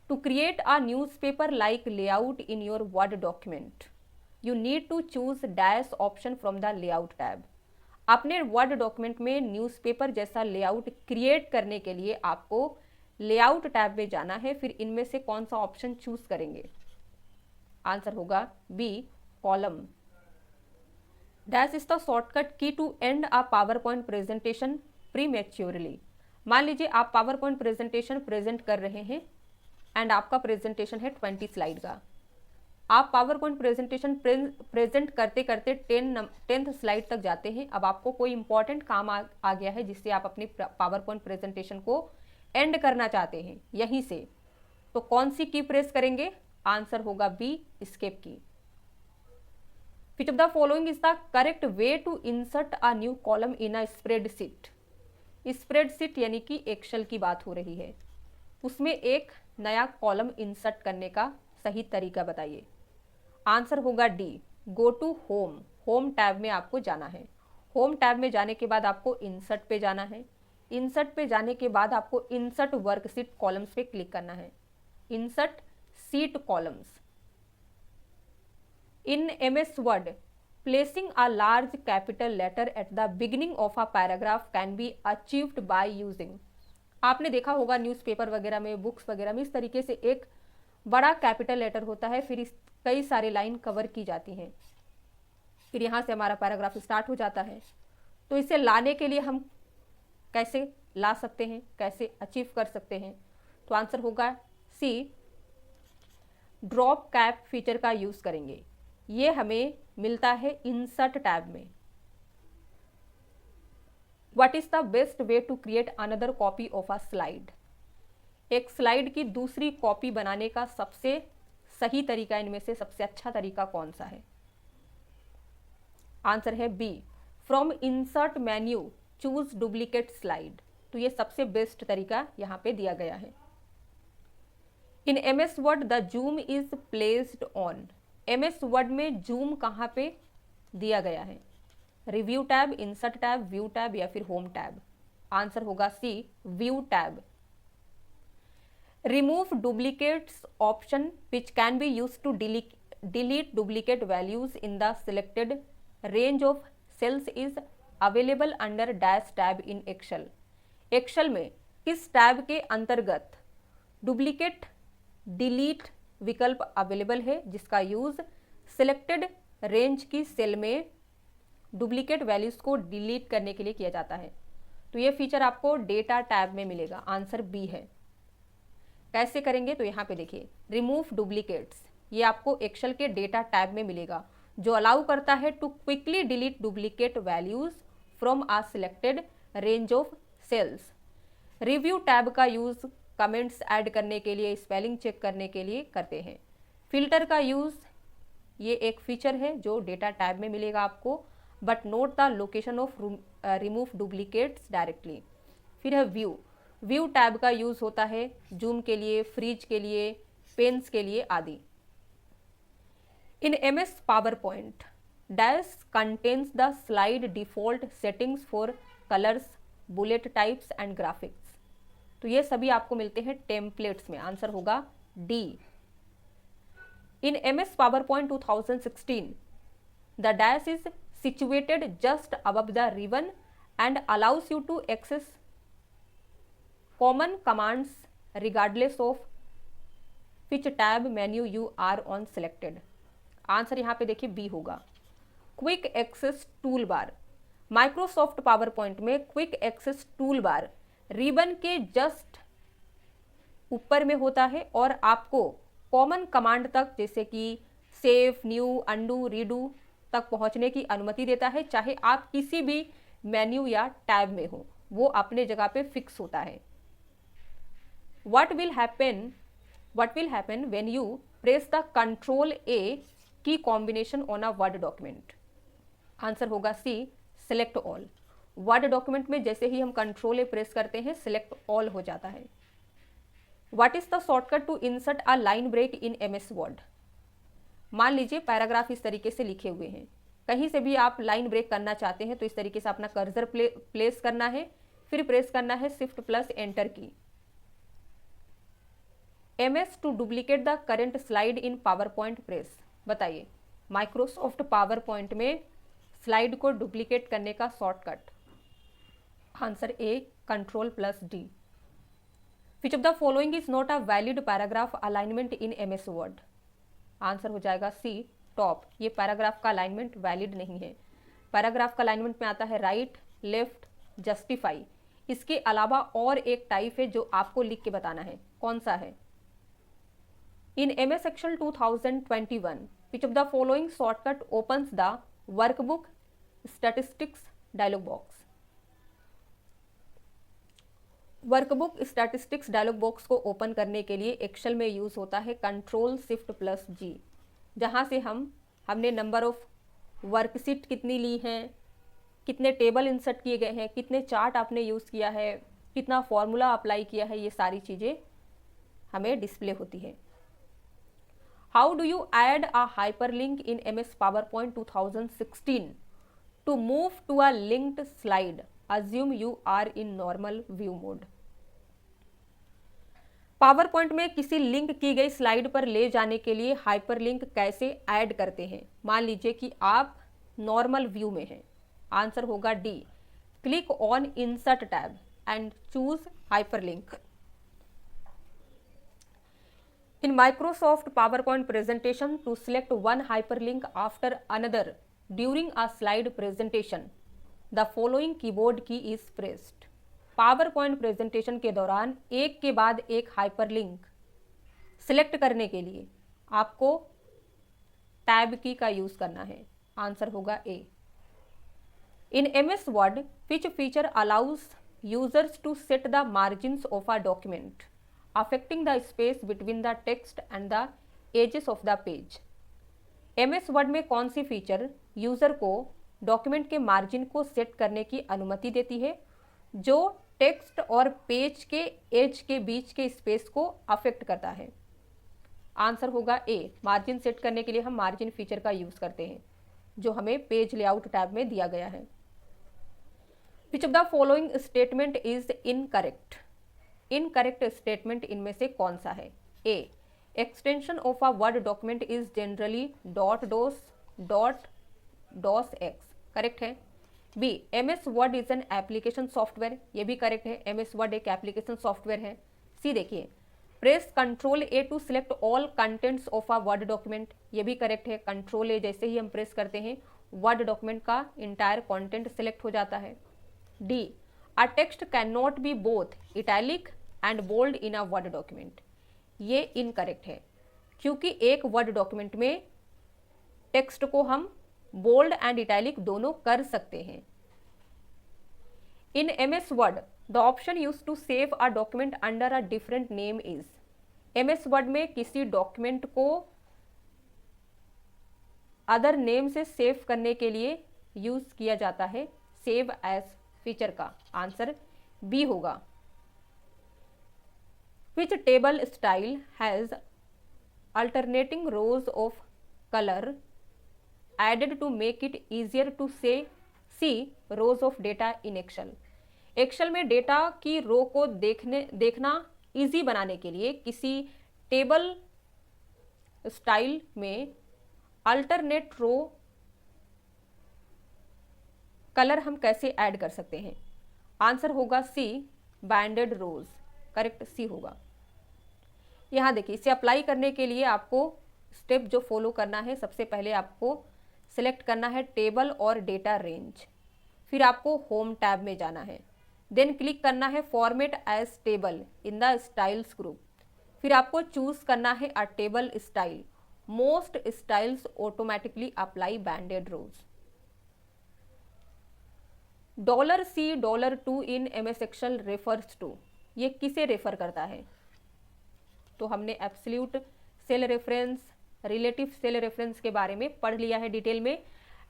To create a newspaper like layout in your Word document you need to choose dash option from the layout tab. अपने Word document में newspaper जैसा layout create करने के लिए आपको लेआउट टैब में जाना है, फिर इनमें से कौन सा ऑप्शन चूज करेंगे? आंसर होगा B column. Dash is the shortcut key to end a PowerPoint presentation prematurely. मान लीजिए आप पावर पॉइंट प्रेजेंटेशन प्रेजेंट कर रहे हैं एंड आपका प्रेजेंटेशन है 20 स्लाइड का। आप पावर पॉइंट प्रेजेंटेशन प्रेजेंट करते करते 10th स्लाइड तक जाते हैं। अब आपको कोई इंपॉर्टेंट काम आ गया है जिससे आप अपनी पावर पॉइंट प्रेजेंटेशन को एंड करना चाहते हैं यहीं से, तो कौन सी की प्रेस करेंगे? आंसर होगा B escape key. Which of the following is the correct way to insert a new column in a spreadsheet. Spreadsheet यानी कि एक्सेल की बात हो रही है, उसमें एक नया कॉलम इंसर्ट करने का सही तरीका बताइए। आंसर होगा D go to home. Home tab में आपको जाना है। होम टैब में जाने के बाद आपको इंसर्ट पे जाना है। इंसर्ट पे जाने के बाद आपको इंसर्ट वर्कशीट कॉलम्स पे क्लिक करना है। Insert seat columns. In MS Word, placing a large capital letter at the beginning of a paragraph can be achieved by using। आपने देखा होगा न्यूज़पेपर वगैरह में, बुक्स वगैरह में, इस तरीके से एक बड़ा कैपिटल लेटर होता है, फिर इस कई सारे लाइन कवर की जाती हैं, फिर यहाँ से हमारा पैराग्राफ स्टार्ट हो जाता है। तो इसे लाने के लिए हम कैसे ला सकते हैं, कैसे अचीव कर सकते हैं? तो आंसर होगा सी, ड्रॉप कैप फीचर का यूज करेंगे। ये हमें मिलता है इंसर्ट टैब में। What is the best way to create another copy of a slide? एक स्लाइड की दूसरी कॉपी बनाने का सबसे सही तरीका, इनमें से सबसे अच्छा तरीका कौन सा है? आंसर है B, from insert menu choose duplicate slide. तो ये सबसे बेस्ट तरीका यहाँ पे दिया गया है। In MS Word the zoom is placed on. MS word में जूम कहाँ पे दिया गया है? Review tab, insert tab, view tab या फिर होम टैब? आंसर होगा C, view tab. Remove duplicates option which can be use to delete duplicate values in the selected range of cells is available under dash tab in Excel. Excel में किस tab के अंतर्गत duplicate delete विकल्प available है, जिसका use selected range की cell में duplicate values को डिलीट करने के लिए किया जाता है? तो ये फीचर आपको डेटा टैब में मिलेगा। आंसर बी है। कैसे करेंगे? तो यहाँ पे देखिए, रिमूव डुप्लीकेट्स, ये आपको एक्सेल के डेटा टैब में मिलेगा, जो अलाउ करता है to quickly delete duplicate values from a selected range of cells. Review tab का यूज कमेंट्स ऐड करने के लिए, स्पेलिंग चेक करने के लिए करते हैं। फिल्टर का यूज, ये एक फीचर है जो डेटा टैब में मिलेगा आपको, but note the location of remove duplicates directly. फिर है व्यू, व्यू टैब का यूज होता है जूम के लिए, फ्रीज के लिए, पेन्स के लिए आदि। इन MS PowerPoint, dash contains the slide default settings for colours, bullet types and graphics. तो ये सभी आपको मिलते हैं टेम्पलेट्स में। आंसर होगा D. In MS PowerPoint 2016, the dash is situated just above the ribbon and allows you to access common commands regardless of which tab menu you are on selected। Answer यहाँ पे देखिए B होगा। Quick access toolbar, Microsoft PowerPoint में quick access toolbar ribbon के just ऊपर में होता है और आपको कॉमन कमांड तक, जैसे कि सेव, न्यू, अंडू, रीडू तक पहुंचने की अनुमति देता है, चाहे आप किसी भी मेन्यू या टैब में हो, वो अपने जगह पे फिक्स होता है। What will happen when you press the Ctrl A की combination on a word document? Answer होगा सी, सिलेक्ट ऑल। वर्ड डॉक्यूमेंट में जैसे ही हम Ctrl A प्रेस करते हैं, सिलेक्ट ऑल हो जाता है। What is the shortcut to insert a line break in MS Word? मान लीजिए पैराग्राफ इस तरीके से लिखे हुए हैं, कहीं से भी आप लाइन ब्रेक करना चाहते हैं तो इस तरीके से अपना कर्सर प्लेस करना है, फिर प्रेस करना है Shift+Enter की। MS to duplicate the current slide in PowerPoint press. बताइए, माइक्रोसॉफ्ट पावर पॉइंट में स्लाइड को डुप्लीकेट करने का shortcut? Answer A, Ctrl+D। Which of the following is not a valid paragraph alignment in MS Word? Answer हो जाएगा C, top. ये paragraph का alignment valid नहीं है। पैराग्राफ का अलाइनमेंट में आता है राइट, लेफ्ट, जस्टिफाई। इसके अलावा और एक टाइप है जो आपको लिख के बताना है, कौन सा है? In MS Excel 2021, which of the following shortcut opens the workbook statistics dialog box? Workbook statistics dialog box को ओपन करने के लिए एक्सेल में यूज होता है Ctrl+Shift+G, जहाँ से हमने नंबर ऑफ वर्कशीट कितनी ली हैं, कितने टेबल इंसर्ट किए गए हैं, कितने चार्ट आपने यूज़ किया है, कितना फॉर्मूला अप्लाई किया है, ये सारी चीज़ें हमें डिस्प्ले होती है। How do you add a hyperlink in MS PowerPoint 2016 to move to a linked slide? Assume you are in normal view mode। PowerPoint में किसी लिंक की गई स्लाइड पर ले जाने के लिए हाइपरलिंक कैसे ऐड करते हैं। मान लीजिए कि आप नॉर्मल व्यू में हैं, आंसर होगा D, click on insert tab and choose hyperlink. In Microsoft PowerPoint presentation, to select one hyperlink after another during a slide presentation, the following keyboard key is pressed. PowerPoint presentation के दौरान एक के बाद एक hyperlink select करने के लिए आपको टैब की का यूज करना है, आंसर होगा ए। In MS Word, which feature allows users to set the margins of a document affecting the space between the text and the edges of the page? MS Word में कौन सी feature user को document के margin को set करने की अनुमति देती है जो टेक्स्ट और पेज के एज के बीच के स्पेस को अफेक्ट करता है? आंसर होगा ए, मार्जिन सेट करने के लिए हम मार्जिन फीचर का यूज करते हैं जो हमें पेज लेआउट टैब में दिया गया है। Which of the following statement is incorrect? Incorrect statement इनमें से कौन सा है? A, extension of a word document is generally dot X, correct है। B, MS Word is an application software, ये भी करेक्ट है, MS वर्ड एक एप्लीकेशन सॉफ्टवेयर है। सी देखिए, press control A to select all contents of a word document, ये भी correct है। कंट्रोल ए जैसे ही हम प्रेस करते हैं वर्ड डॉक्यूमेंट का इंटायर कंटेंट सिलेक्ट हो जाता है। D, A text cannot be both italic and bold in a word document, ये इनकरेक्ट है क्योंकि एक वर्ड डॉक्यूमेंट में टेक्स्ट को हम बोल्ड एंड इटैलिक दोनों कर सकते हैं। In MS Word, the option use to save a document under a different name is, MS Word में किसी डॉक्यूमेंट को अदर नेम से सेव करने के लिए यूज किया जाता है सेव एज फीचर का, आंसर बी होगा। Which table style has alternating rows of colour added to make it easier to see rows of data in Excel? Excel में डेटा की रो को देखना इजी बनाने के लिए किसी टेबल स्टाइल में अल्टरनेट रो कलर हम कैसे ऐड कर सकते हैं? आंसर होगा सी, बैंडेड रोज, करेक्ट सी होगा। यहां देखिए, इसे अप्लाई करने के लिए आपको स्टेप जो फॉलो करना है, सबसे पहले आपको सिलेक्ट करना है टेबल और डेटा रेंज, फिर आपको होम टैब में जाना है, देन क्लिक करना है format as table in the styles group, फिर आपको चूज करना है a table style, most styles automatically apply banded rows. $C $2 in MS Excel refers to, ये किसे रेफर करता है? तो हमने absolute cell reference, relative cell reference के बारे में पढ़ लिया है डिटेल में,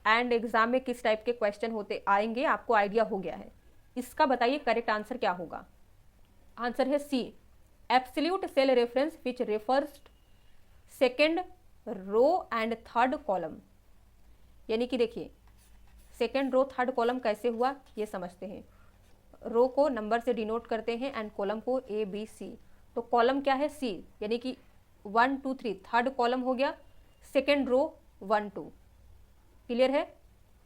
एंड एग्जाम में किस टाइप के क्वेश्चन होते आएंगे आपको आइडिया हो गया है। इसका बताइए करेक्ट आंसर क्या होगा? आंसर है C, absolute cell reference which refers second row and third column. यानी कि देखिए, सेकेंड रो थर्ड कॉलम कैसे हुआ ये समझते हैं। रो को नंबर से डिनोट करते हैं एंड कॉलम को ABC, तो कॉलम क्या है? सी, यानी कि 1 2 3 थर्ड कॉलम हो गया, सेकेंड रो 1 2, क्लियर है?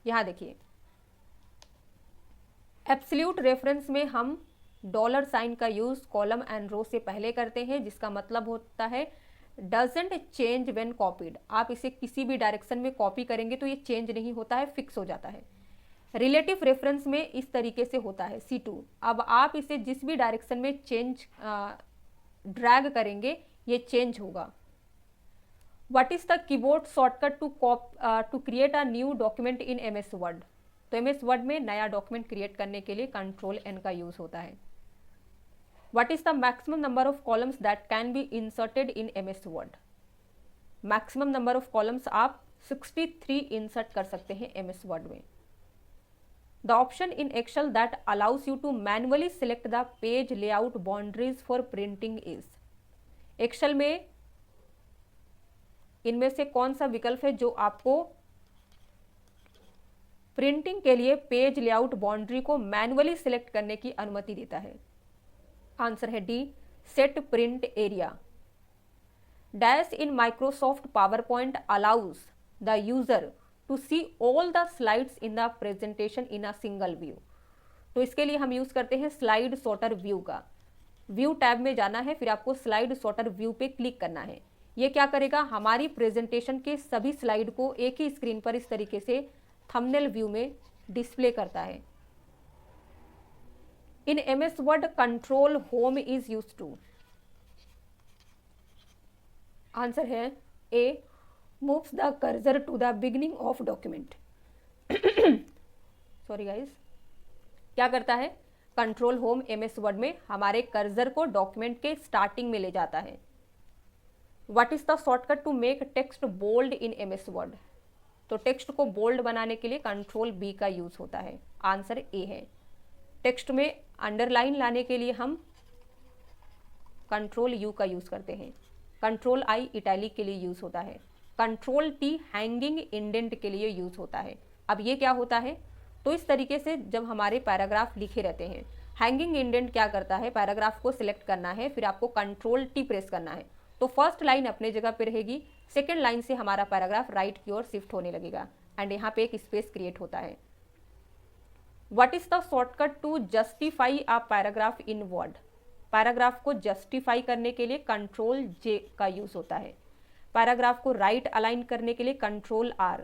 यहां देखिए, एब्सोल्यूट रेफरेंस में हम $साइन का यूज कॉलम एंड रो से पहले करते हैं, जिसका मतलब होता है डजेंट चेंज व्हेन कॉपीड। आप इसे किसी भी डायरेक्शन में कॉपी करेंगे तो ये चेंज नहीं होता है, फिक्स हो जाता है। रिलेटिव रेफरेंस में इस तरीके से होता है C2, अब आप इसे जिस भी डायरेक्शन में चेंज ड्रैग करेंगे ये चेंज होगा। What is the keyboard shortcut to create a new document in MS Word? तो MS Word में नया डॉक्यूमेंट क्रिएट करने के लिए Ctrl+N का यूज होता है। What is the maximum number of columns that can be inserted in MS Word? Maximum number of columns आप 63 इंसर्ट कर सकते हैं MS Word में। The option in Excel that allows you to manually select the page layout boundaries for printing is? Excel में इनमें से कौन सा विकल्प है जो आपको प्रिंटिंग के लिए पेज लेआउट बाउंड्री को मैनुअली सिलेक्ट करने की अनुमति देता है? आंसर है D, set print area. Dash in Microsoft PowerPoint allows the user to see all the slides in the presentation in a single view. तो इसके लिए हम यूज करते हैं स्लाइड सॉर्टर व्यू का। व्यू टैब में जाना है, फिर आपको स्लाइड सॉर्टर व्यू पे क्लिक करना है। ये क्या करेगा, हमारी प्रेजेंटेशन के सभी स्लाइड को एक ही स्क्रीन पर इस तरीके से थंबनेल व्यू में डिस्प्ले करता है। In MS Word control home is used to. Answer है A, moves the cursor to the beginning of document. Sorry guys, क्या करता है, कंट्रोल होम MS वर्ड में हमारे कर्सर को डॉक्यूमेंट के स्टार्टिंग में ले जाता है। What is the shortcut to make text bold in MS Word. तो टेक्स्ट को बोल्ड बनाने के लिए कंट्रोल B का यूज होता है। आंसर ए है। टेक्स्ट में अंडरलाइन लाने के लिए हम कंट्रोल U का यूज करते हैं। कंट्रोल I इटैलिक के लिए यूज होता है। कंट्रोल T हैंगिंग इंडेंट के लिए यूज होता है। अब ये क्या होता है, तो इस तरीके से जब हमारे पैराग्राफ लिखे रहते हैं, हैंगिंग इंडेंट क्या करता है, पैराग्राफ को सिलेक्ट करना है, फिर आपको कंट्रोल T प्रेस करना है, तो फर्स्ट लाइन अपने जगह पे रहेगी, सेकेंड लाइन से हमारा पैराग्राफ राइट की ओर शिफ्ट होने लगेगा एंड यहाँ पे एक स्पेस क्रिएट होता है। What is the shortcut to justify a paragraph in Word. Paragraph को जस्टिफाई करने के लिए कंट्रोल J का यूज होता है। पैराग्राफ को राइट अलाइन करने के लिए कंट्रोल R,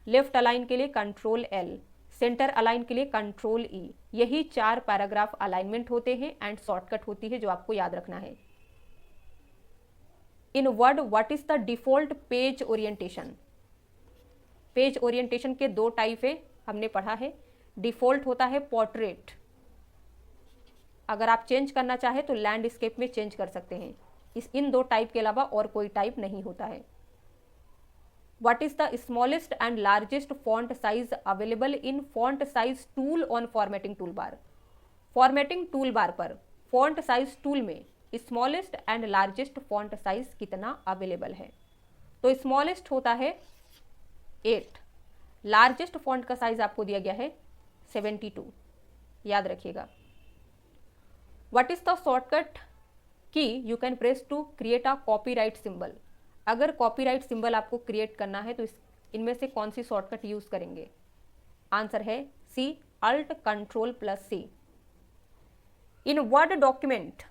लेफ्ट अलाइन के लिए कंट्रोल L, सेंटर अलाइन के लिए कंट्रोल E। यही 4 पैराग्राफ अलाइनमेंट होते हैं एंड शॉर्टकट होती है जो आपको याद रखना है। In Word what is the default page orientation. Page orientation के 2 टाइप है, हमने पढ़ा है। डिफॉल्ट होता है पोर्ट्रेट, अगर आप चेंज करना चाहे तो लैंडस्केप में चेंज कर सकते हैं। इन 2 टाइप के अलावा और कोई टाइप नहीं होता है। What is the smallest and largest font size available in font size tool on formatting tool bar. Formatting tool bar पर फॉन्ट साइज टूल में smallest and largest font size कितना अवेलेबल है। तो स्मॉलेस्ट होता है 8, लार्जेस्ट फॉन्ट का size आपको दिया गया है 72, याद रखिएगा। What is the shortcut key you can press to create a copyright symbol. अगर कॉपीराइट सिंबल आपको क्रिएट करना है तो इनमें से कौन सी शॉर्टकट यूज करेंगे। आंसर है C, Alt Control + C। In Word document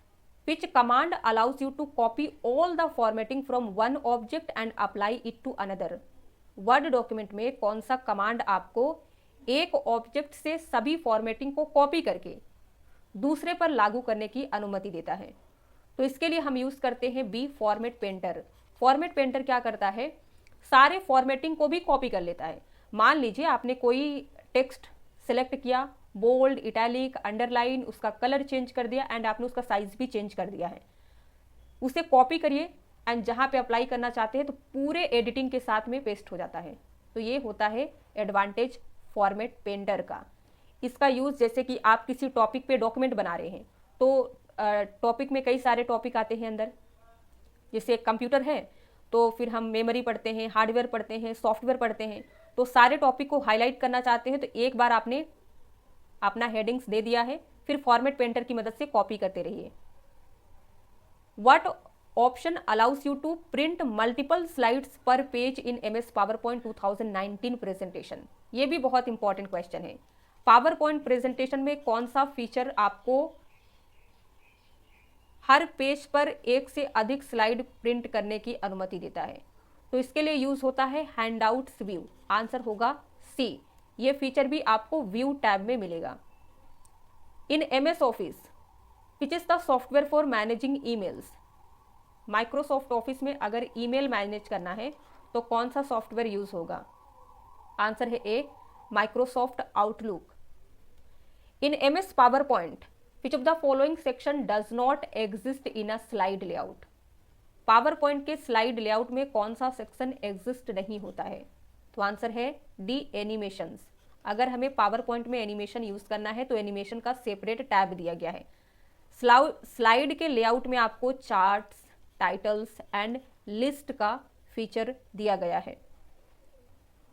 which command allows you to copy all the formatting from one object and apply it to another। Word document में कौन सा कमांड आपको एक ऑब्जेक्ट से सभी formatting को कॉपी करके दूसरे पर लागू करने की अनुमति देता है। तो इसके लिए हम यूज करते हैं B, format painter. Format painter क्या करता है, सारे फॉर्मेटिंग को भी कॉपी कर लेता है। मान लीजिए आपने कोई टेक्स्ट सिलेक्ट किया, बोल्ड, इटैलिक, अंडरलाइन, उसका कलर चेंज कर दिया एंड आपने उसका साइज भी चेंज कर दिया है। उसे कॉपी करिए एंड जहां पे अप्लाई करना चाहते हैं तो पूरे एडिटिंग के साथ में पेस्ट हो जाता है। तो ये होता है एडवांटेज फॉर्मेट पेंटर का। इसका यूज जैसे कि आप किसी टॉपिक पे डॉक्यूमेंट बना रहे हैं, तो टॉपिक में कई सारे टॉपिक आते हैं अंदर, जैसे कंप्यूटर है तो फिर हम मेमोरी पढ़ते हैं, हार्डवेयर पढ़ते हैं, सॉफ्टवेयर पढ़ते हैं, तो सारे टॉपिक को हाईलाइट करना चाहते हैं तो एक बार आपने अपना हेडिंग्स दे दिया है, फिर फॉर्मेट पेंटर की मदद से कॉपी करते रहिए। What option allows you to print multiple slides per page in MS PowerPoint 2019 presentation. ये भी बहुत इंपॉर्टेंट क्वेश्चन है। पावर पॉइंट प्रेजेंटेशन में कौन सा फीचर आपको हर पेज पर एक से अधिक स्लाइड प्रिंट करने की अनुमति देता है। तो इसके लिए यूज होता है हैंडआउट्स व्यू। आंसर होगा C। ये फीचर भी आपको व्यू टैब में मिलेगा। In MS office which is the software for managing emails. Microsoft office में अगर ईमेल मैनेज करना है तो कौन सा सॉफ्टवेयर यूज होगा। आंसर है A, Microsoft outlook. In MS PowerPoint which of the following section does not exist in a slide layout। Power point के स्लाइड लेआउट में कौन सा सेक्शन एग्जिस्ट नहीं होता है। तो आंसर है D, एनिमेशंस। अगर हमें पावर पॉइंट में एनिमेशन यूज करना है तो एनिमेशन का सेपरेट टैब दिया गया है। स्लाइड के लेआउट में आपको चार्ट्स, टाइटल्स एंड लिस्ट का फीचर दिया गया है।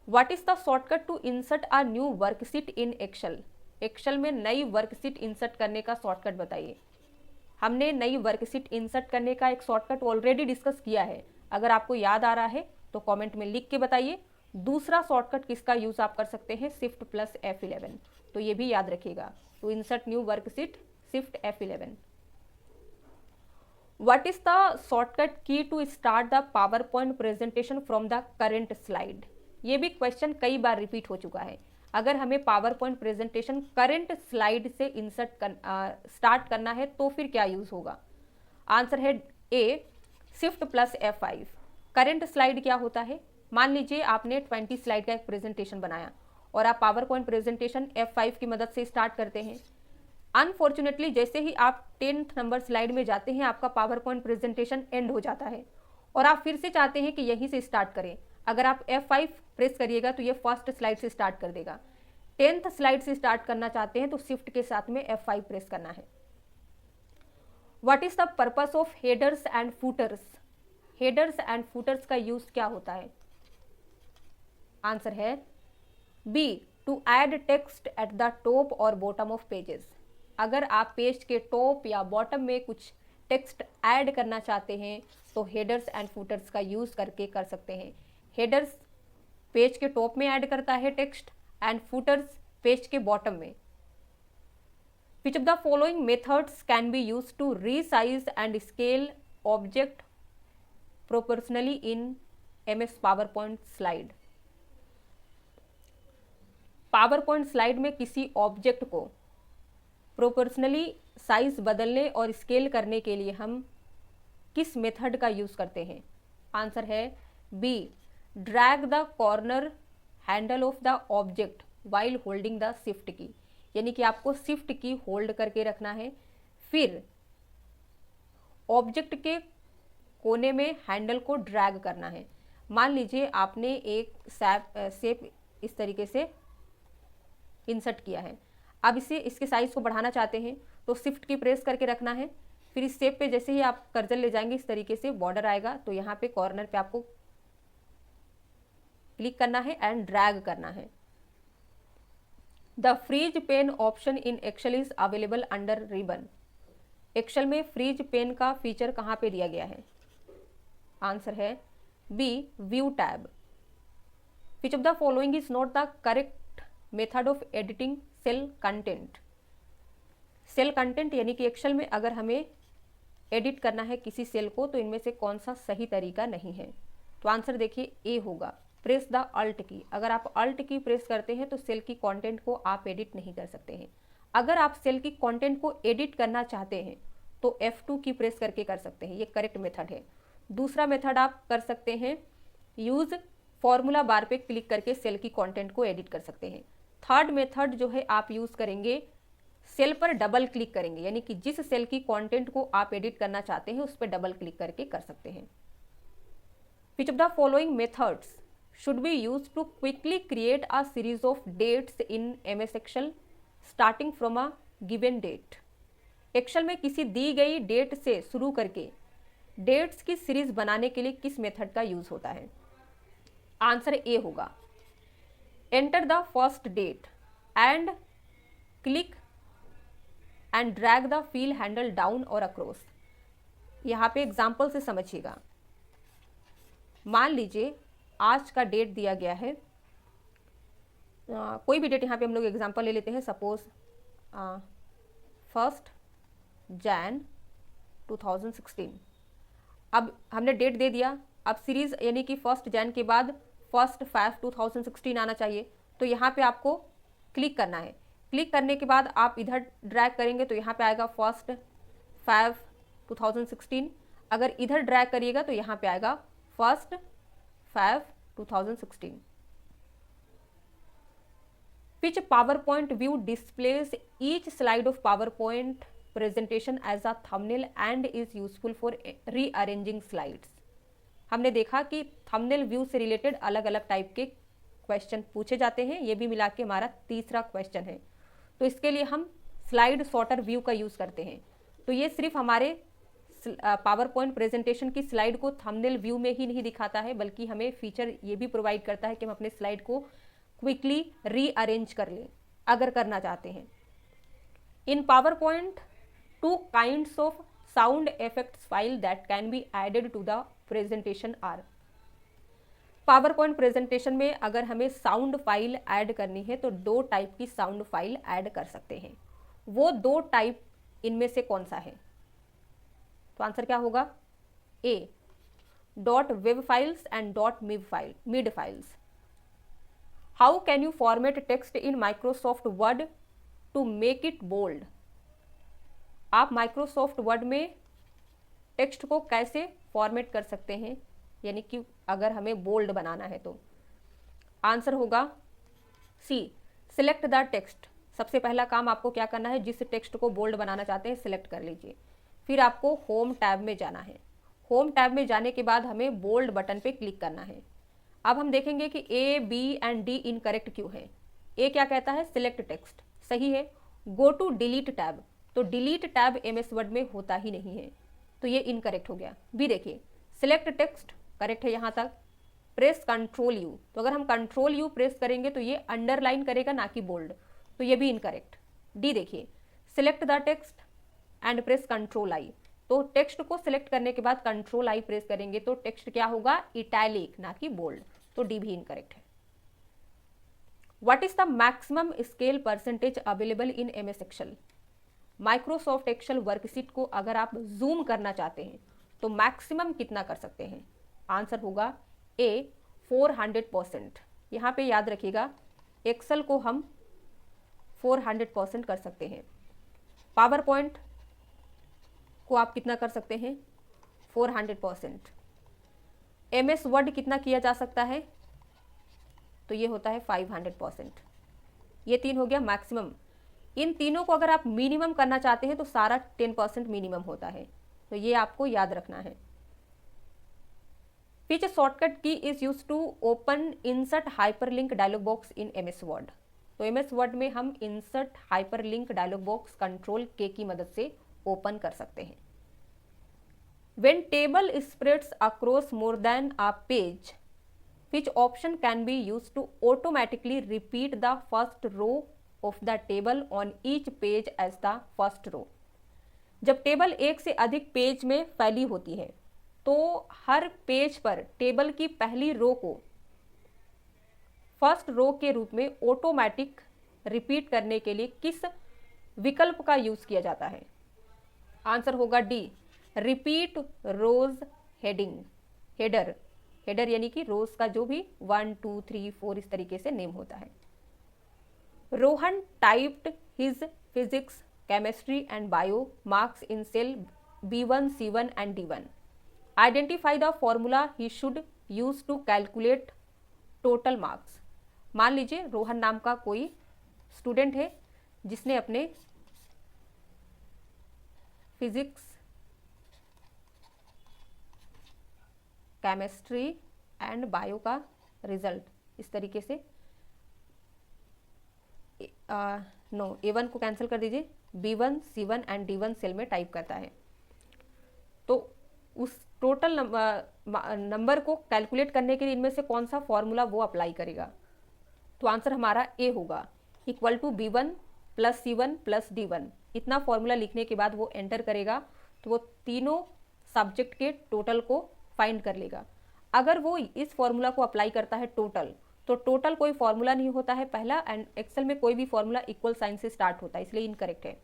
What is the shortcut to insert a new worksheet in Excel. Excel में नई वर्कशीट इंसर्ट करने का शॉर्टकट बताइए। हमने नई वर्कशीट इंसर्ट करने का एक शॉर्टकट ऑलरेडी डिस्कस किया है, अगर आपको याद आ रहा है तो कमेंट में लिख के बताइए। दूसरा शॉर्टकट किसका यूज आप कर सकते हैं, शिफ्ट प्लस F11, तो ये भी याद रखिएगा। तो insert new worksheet, shift F11। What is the shortcut key to start the PowerPoint presentation from the current slide. ये भी क्वेश्चन कई बार रिपीट हो चुका है। अगर हमें PowerPoint presentation current slide से स्टार्ट करना है तो फिर क्या यूज होगा। आंसर है A, shift plus F5। Current slide क्या होता है, मान लीजिए आपने 20 स्लाइड का एक प्रेजेंटेशन बनाया और आप पावर पॉइंट प्रेजेंटेशन F5 की मदद से स्टार्ट करते हैं। अनफॉर्चुनेटली जैसे ही आप 10th नंबर स्लाइड में जाते हैं आपका पावर पॉइंट प्रेजेंटेशन एंड हो जाता है और आप फिर से चाहते हैं कि यहीं से स्टार्ट करें। अगर आप F5 प्रेस करिएगा तो ये फर्स्ट स्लाइड से स्टार्ट कर देगा। 10th स्लाइड से स्टार्ट करना चाहते हैं तो शिफ्ट के साथ में F5 प्रेस करना है। What is the purpose of headers and footers. Headers and footers का यूज क्या होता है। आंसर है B, to add text at the top और बॉटम ऑफ पेजेस। अगर आप पेज के टॉप या बॉटम में कुछ टेक्स्ट ऐड करना चाहते हैं तो हेडर्स एंड फूटर्स का यूज करके कर सकते हैं। हेडर्स पेज के टॉप में ऐड करता है टेक्स्ट एंड फूटर्स पेज के बॉटम में। Which of the following methods can be use to resize and scale object proportionally in MS PowerPoint slide. PowerPoint slide में किसी ऑब्जेक्ट को प्रोपोर्शनली साइज बदलने और स्केल करने के लिए हम किस मेथड का यूज करते हैं। आंसर है B, drag the corner handle of the object while holding the shift key. यानी कि आपको शिफ्ट की होल्ड करके रखना है, फिर ऑब्जेक्ट के कोने में हैंडल को ड्रैग करना है। मान लीजिए आपने एक शेप इस तरीके से इंसर्ट किया है, अब इसके साइज को बढ़ाना चाहते हैं तो शिफ्ट की प्रेस करके रखना है, फिर इस शेप पे जैसे ही आप कर्सर ले जाएंगे इस तरीके से बॉर्डर आएगा, तो यहाँ पे कॉर्नर पे आपको क्लिक करना है एंड ड्रैग करना है। The freeze pane option in Excel is available under ribbon. Excel में फ्रीज पेन का फीचर कहाँ पे दिया गया है। आंसर है B, view tab. Which of the following is not the correct method of editing cell content. Cell content यानी कि एक्सेल में अगर हमें एडिट करना है किसी सेल को तो इनमें से कौन सा सही तरीका नहीं है। तो आंसर देखिए ए होगा, प्रेस द अल्ट की। अगर आप अल्ट की प्रेस करते हैं तो सेल की कंटेंट को आप एडिट नहीं कर सकते हैं। अगर आप सेल की कंटेंट को एडिट करना चाहते हैं तो F2 की प्रेस करके कर सकते हैं, ये करेक्ट मेथड है। दूसरा मेथड आप कर सकते हैं, यूज फॉर्मूला बार पे क्लिक करके सेल की कंटेंट को एडिट कर सकते हैं। थर्ड मेथड जो है आप यूज करेंगे, सेल पर डबल क्लिक करेंगे, यानी कि जिस सेल की कंटेंट को आप एडिट करना चाहते हैं उस पर डबल क्लिक करके कर सकते हैं। Which of the following methods should be used to quickly create a series of dates in MS Excel starting from a given date। Excel में किसी दी गई डेट से शुरू करके डेट्स की सीरीज बनाने के लिए किस मेथड का यूज होता है। आंसर ए होगा, enter the first date and click and drag the fill handle down और अक्रॉस। यहाँ पे एग्जाम्पल से समझिएगा। मान लीजिए आज का डेट दिया गया है, कोई भी डेट यहाँ पे हम लोग एग्जांपल ले लेते हैं, सपोज 1 Jan 2016। अब हमने डेट दे दिया, अब सीरीज यानी कि 1 Jan के बाद 1 5 2016 आना चाहिए, तो यहाँ पे आपको क्लिक करना है। क्लिक करने के बाद आप इधर ड्रैग करेंगे तो यहाँ पे आएगा 1 5 2016। अगर इधर ड्रैग करिएगा तो यहाँ पे आएगा 1 5 2016। Which PowerPoint view displays each slide of PowerPoint presentation as a thumbnail and is useful for rearranging slides। हमने देखा कि थंबनेल व्यू से रिलेटेड अलग अलग टाइप के क्वेश्चन पूछे जाते हैं, ये भी मिला के हमारा तीसरा क्वेश्चन है। तो इसके लिए हम स्लाइड सॉर्टर व्यू का यूज करते हैं। तो ये सिर्फ हमारे पावर पॉइंट प्रेजेंटेशन की स्लाइड को थंबनेल व्यू में ही नहीं दिखाता है, बल्कि हमें फीचर ये भी प्रोवाइड करता है कि हम अपने स्लाइड को क्विकली रीअरेंज कर लें अगर करना चाहते हैं। In PowerPoint 2 kinds of sound effects file that can be added to the presentation are। Power point presentation में अगर हमें साउंड फाइल ऐड करनी है तो 2 टाइप की साउंड फाइल ऐड कर सकते हैं। वो 2 टाइप इनमें से कौन सा है? तो आंसर क्या होगा? A, dot web files and dot mid files. How can you format text in Microsoft Word to make it bold? आप माइक्रोसॉफ्ट वर्ड में टेक्स्ट को कैसे फॉर्मेट कर सकते हैं, यानी कि अगर हमें बोल्ड बनाना है तो? आंसर होगा सी, सिलेक्ट द टेक्स्ट। सबसे पहला काम आपको क्या करना है, जिस टेक्स्ट को बोल्ड बनाना चाहते हैं सिलेक्ट कर लीजिए। फिर आपको होम टैब में जाना है। होम टैब में जाने के बाद हमें बोल्ड बटन पे क्लिक करना है। अब हम देखेंगे कि ए, बी एंड डी इनकरेक्ट क्यों है। ए क्या कहता है? सिलेक्ट टेक्स्ट, सही है। गो टू डिलीट टैब, तो डिलीट टैब एमएस वर्ड में होता ही नहीं है, तो ये इनकरेक्ट हो गया। बी देखिए, सिलेक्ट टेक्स्ट करेक्ट है यहाँ तक। प्रेस कंट्रोल यू, तो अगर हम कंट्रोल यू प्रेस करेंगे तो ये अंडरलाइन करेगा ना कि बोल्ड, तो ये भी इनकरेक्ट। डी देखिए, select the text and press control I, तो टेक्स्ट को सिलेक्ट करने के बाद कंट्रोल आई प्रेस करेंगे तो टेक्स्ट क्या होगा? इटैलिक ना कि बोल्ड, तो डी भी इनकरेक्ट है। What is the maximum scale percentage available in MS Excel? Microsoft Excel worksheet को अगर आप जूम करना चाहते हैं तो मैक्सिमम कितना कर सकते हैं? आंसर होगा ए, 400%। यहाँ पे याद रखिएगा, एक्सेल को हम 400% कर सकते हैं। पावर पॉइंट को आप कितना कर सकते हैं? 400%। एमएस वर्ड कितना किया जा सकता है? तो ये होता है 500%। ये 3 हो गया मैक्सिमम। इन तीनों को अगर आप मिनिमम करना चाहते हैं तो सारा 10% मिनिमम होता है, तो ये आपको याद रखना है। Which shortcut key is used to open insert hyperlink dialog box in MS Word? तो MS Word में हम insert hyperlink dialog box control K की मदद से ओपन कर सकते हैं। When table spreads across more than a page, which option can be used to automatically repeat the first row of the table on each page as the first row? जब table एक से अधिक page में फैली होती है तो हर page पर टेबल की पहली रो को फर्स्ट रो के रूप में ऑटोमेटिक रिपीट करने के लिए किस विकल्प का यूज किया जाता है? आंसर होगा डी, रिपीट रोज हेडिंग। हेडर यानी कि रोज का जो भी 1, 2, 3, 4 इस तरीके से नेम होता है। Rohan typed his physics, chemistry and bio marks in cell B1, C1 and D1। Identify the formula he should use to calculate total marks. मान लीजिए रोहन नाम का कोई स्टूडेंट है जिसने अपने फिजिक्स, केमिस्ट्री एंड बायो का रिजल्ट इस तरीके से A1 को कैंसिल कर दीजिए, B1, C1 and D1 cell में टाइप करता है, तो उस टोटल नंबर को कैलकुलेट करने के लिए इनमें से कौन सा फॉर्मूला वो अप्लाई करेगा? तो आंसर हमारा ए होगा, equal to B1 plus C1 plus D1। इतना फॉर्मूला लिखने के बाद वो एंटर करेगा तो वो तीनों सब्जेक्ट के टोटल को फाइंड कर लेगा। अगर वो इस फॉर्मूला को अप्लाई करता है टोटल, तो टोटल कोई फॉर्मूला नहीं होता है पहला, एंड एक्सेल में कोई भी फॉर्मूला इक्वल साइन से स्टार्ट होता है, इसलिए इनकरेक्ट है।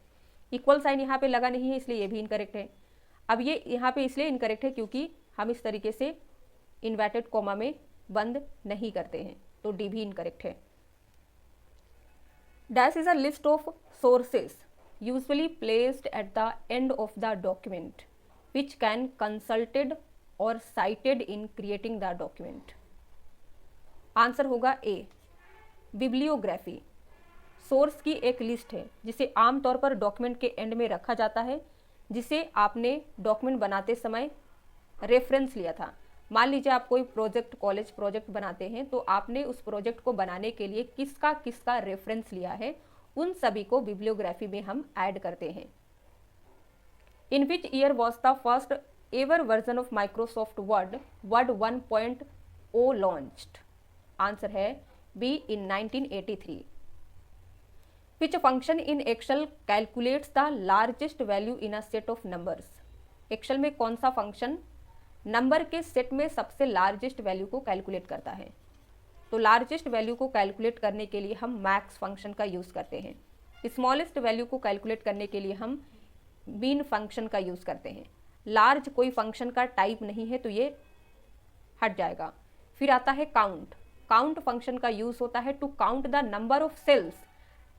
इक्वल साइन यहाँ पे लगा नहीं है इसलिए ये भी इनकरेक्ट है। अब ये यहाँ पे इसलिए इनकरेक्ट है क्योंकि हम इस तरीके से इन्वर्टेड कॉमा में बंद नहीं करते हैं, तो डी भी इनकरेक्ट है। Dash is a list of sources usually placed at the end of the document which can consulted or cited in creating the document. Answer होगा ए, बिब्लियोग्राफी। सोर्स की एक लिस्ट है जिसे आमतौर पर डॉक्यूमेंट के एंड में रखा जाता है, जिसे आपने डॉक्यूमेंट बनाते समय रेफरेंस लिया था। मान लीजिए आप कोई प्रोजेक्ट, कॉलेज प्रोजेक्ट बनाते हैं तो आपने उस प्रोजेक्ट को बनाने के लिए किसका किसका रेफरेंस लिया है, उन सभी को बिब्लियोग्राफी में हम ऐड करते हैं। In which year was the first ever version of Microsoft Word 1.0 launched? Answer है B, in 1983। Which function in Excel calculates the largest value in a set of numbers? Excel में कौन सा function number के set में सबसे largest value को calculate करता है? तो लार्जेस्ट वैल्यू को कैलकुलेट करने के लिए हम मैक्स फंक्शन का यूज़ करते हैं। स्मॉलेस्ट वैल्यू को कैलकुलेट करने के लिए हम मीन फंक्शन का यूज़ करते हैं। लार्ज कोई फंक्शन का टाइप नहीं है तो ये हट जाएगा। फिर आता है काउंट। काउंट फंक्शन का यूज़ होता है to count the number of cells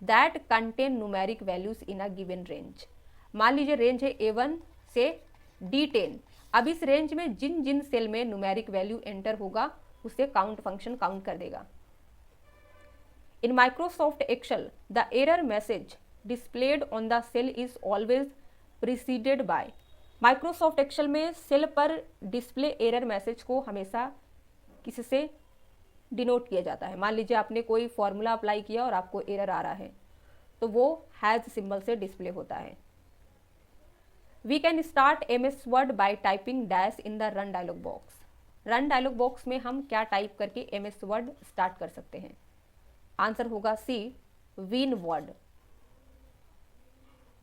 that contain numeric values in a given range. मान लीजिए रेंज है A1 से D10। अब इस रेंज में जिन जिन सेल में न्यूमेरिक वैल्यू एंटर होगा उसे काउंट फंक्शन काउंट कर देगा। In Microsoft Excel the error message displayed on the cell is always preceded by. Microsoft Excel में सेल पर डिस्प्ले एरर मैसेज को हमेशा किसी से डिनोट किया जाता है। मान लीजिए आपने कोई फॉर्मूला अप्लाई किया और आपको एरर आ रहा है तो वो हैज सिंबल से डिस्प्ले होता है। We can start MS Word by typing dash in the run dialog box. Run dialog box में हम क्या टाइप करके MS वर्ड स्टार्ट कर सकते हैं? आंसर होगा C, winword.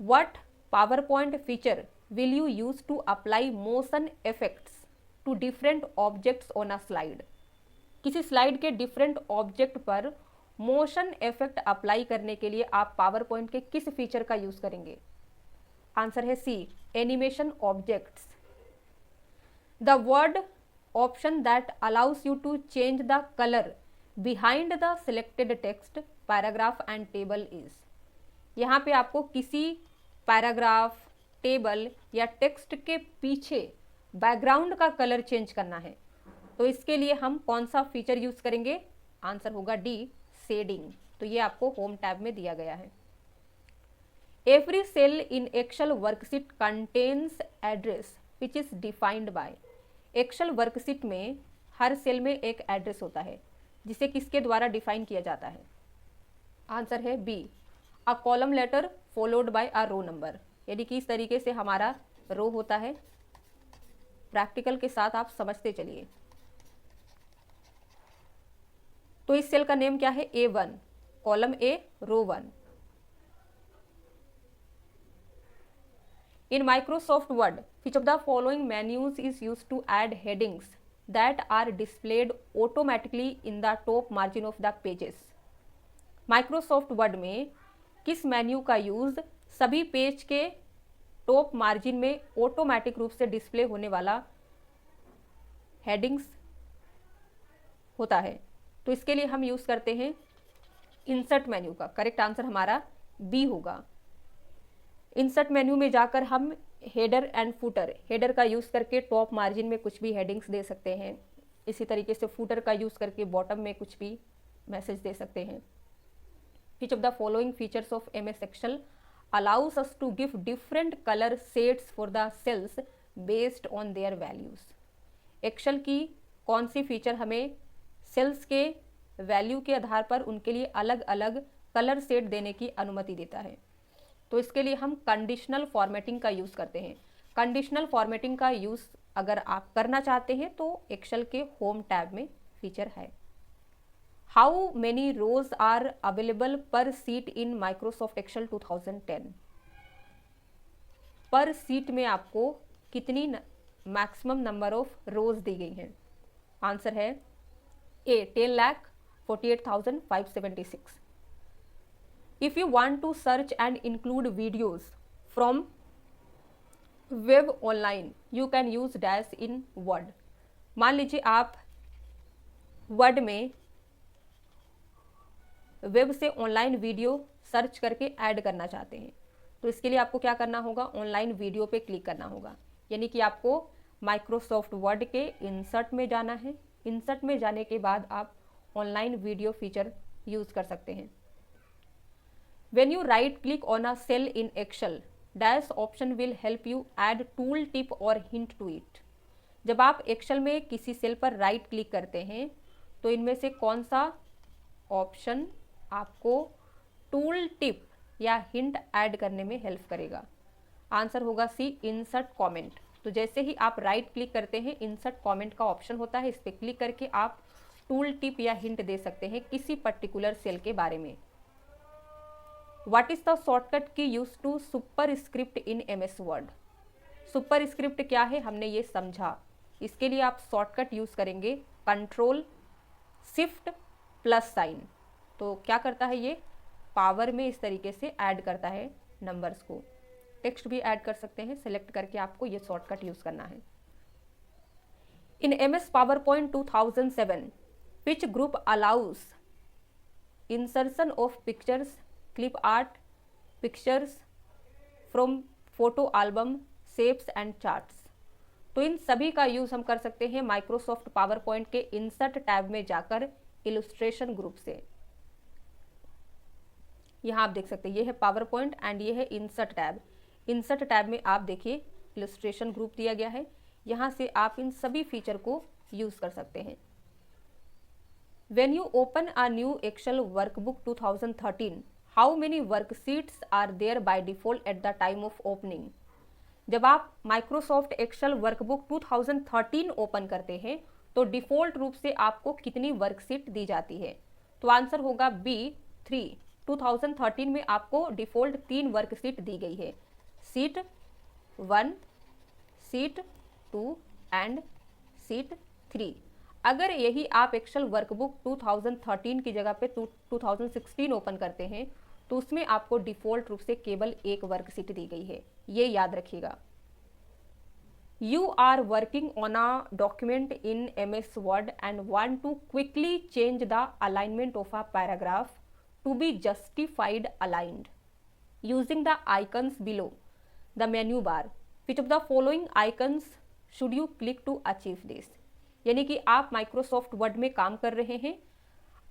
What PowerPoint feature will you use to apply motion effects to different objects on a slide. किसी slide के डिफरेंट ऑब्जेक्ट पर मोशन इफेक्ट अप्लाई करने के लिए आप पावर पॉइंट के किस फीचर का यूज करेंगे? आंसर है C, animation objects. The Word option that allows you to change the colour behind the selected text paragraph and table is. यहाँ पे आपको किसी पैराग्राफ, टेबल या टेक्स्ट के पीछे बैकग्राउंड का कलर चेंज करना है तो इसके लिए हम कौन सा फीचर यूज करेंगे? आंसर होगा D, शेडिंग। तो ये आपको होम टैब में दिया गया है। Every cell in Excel worksheet contains address which is defined by. Excel worksheet में हर सेल में एक एड्रेस होता है जिसे किसके द्वारा डिफाइन किया जाता है? आंसर है B, a column letter followed by a row number. यानी कि इस तरीके से हमारा रो होता है। प्रैक्टिकल के साथ आप समझते चलिए। तो इस सेल का नेम क्या है? A1, column A, row 1। In Microsoft Word which of the following menus is used to add headings that are displayed automatically in the top margin of the pages. Microsoft Word में किस menu का use सभी page के top margin में automatic रूप से display होने वाला हेडिंग्स होता है? तो इसके लिए हम यूज करते हैं इंसर्ट मेन्यू का। करेक्ट आंसर हमारा B होगा। इंसर्ट मेन्यू में जाकर हम हेडर एंड फूटर, हेडर का यूज करके टॉप मार्जिन में कुछ भी हेडिंग्स दे सकते हैं। इसी तरीके से फूटर का यूज करके बॉटम में कुछ भी मैसेज दे सकते हैं। Which of the following features of MS Excel allows us to give different color shades for the cells based on their values। Excel की कौन सी फीचर हमें सेल्स के वैल्यू के आधार पर उनके लिए अलग अलग कलर शेड देने की अनुमति देता है? तो इसके लिए हम कंडीशनल फॉर्मेटिंग का यूज़ करते हैं। कंडीशनल फॉर्मेटिंग का यूज़ अगर आप करना चाहते हैं तो एक्सेल के होम टैब में फीचर है। How many rows are available per sheet in Microsoft Excel 2010। Per sheet में आपको कितनी मैक्सिमम नंबर ऑफ रोज दी गई हैं? आंसर है A, 10,48,576। If you want to search and include videos from web online, you can use dash in Word। मान लीजिए आप वर्ड में वेब से ऑनलाइन वीडियो सर्च करके ऐड करना चाहते हैं तो इसके लिए आपको क्या करना होगा? ऑनलाइन वीडियो पे क्लिक करना होगा। यानी कि आपको माइक्रोसॉफ्ट वर्ड के इंसर्ट में जाना है। इंसर्ट में जाने के बाद आप ऑनलाइन वीडियो फीचर यूज कर सकते हैं। When you right click on a cell in Excel, dash option will help you add tool tip or hint to it। जब आप एक्सेल में किसी सेल पर राइट क्लिक करते हैं तो इनमें से कौन सा ऑप्शन आपको टूल टिप या हिंट ऐड करने में हेल्प करेगा? आंसर होगा C, इंसर्ट कमेंट। तो जैसे ही आप राइट क्लिक करते हैं इंसर्ट कमेंट का ऑप्शन होता है, इस पर क्लिक करके आप टूल टिप या हिंट दे सकते हैं किसी पर्टिकुलर सेल के बारे में। What is the shortcut key used to superscript in MS Word? Super script क्या है हमने ये समझा। इसके लिए आप शॉर्टकट यूज करेंगे कंट्रोल शिफ्ट प्लस साइन। तो क्या करता है ये, पावर में इस तरीके से ऐड करता है नंबर्स को। टेक्स्ट भी ऐड कर सकते हैं, सेलेक्ट करके आपको ये शॉर्टकट यूज करना है। In MS PowerPoint 2007 which group allows insertion of pictures, clip art, pictures from photo album, shapes and charts। तो इन सभी का यूज हम कर सकते हैं माइक्रोसॉफ्ट पावर पॉइंट के इंसर्ट टैब में जाकर इलस्ट्रेशन ग्रुप से। यहाँ आप देख सकते हैं ये है पावर पॉइंट एंड ये है इंसर्ट टैब। इंसर्ट टैब में आप देखिए इलस्ट्रेशन ग्रुप दिया गया है, यहाँ से आप इन सभी फीचर को यूज कर सकते हैं। When you open a new Excel workbook 2013, how many worksheets are there by default at the time of opening? जब आप Microsoft Excel वर्कबुक 2013 ओपन करते हैं तो डिफॉल्ट रूप से आपको कितनी वर्कशीट दी जाती है? तो आंसर होगा बी 3। 2013 में आपको डिफॉल्ट 3 वर्कशीट दी गई है, शीट 1, शीट 2 एंड शीट 3। अगर यही आप एक्सेल वर्कबुक 2013 की जगह पे 2016 ओपन करते हैं तो उसमें आपको डिफॉल्ट रूप से केवल एक वर्कशीट दी गई है, ये याद रखिएगा। You are working on a document in MS Word and want to quickly change the alignment of a paragraph to be justified aligned using the icons below the menu bar. Which of the following icons should you click to achieve this? यानी कि आप Microsoft Word में काम कर रहे हैं,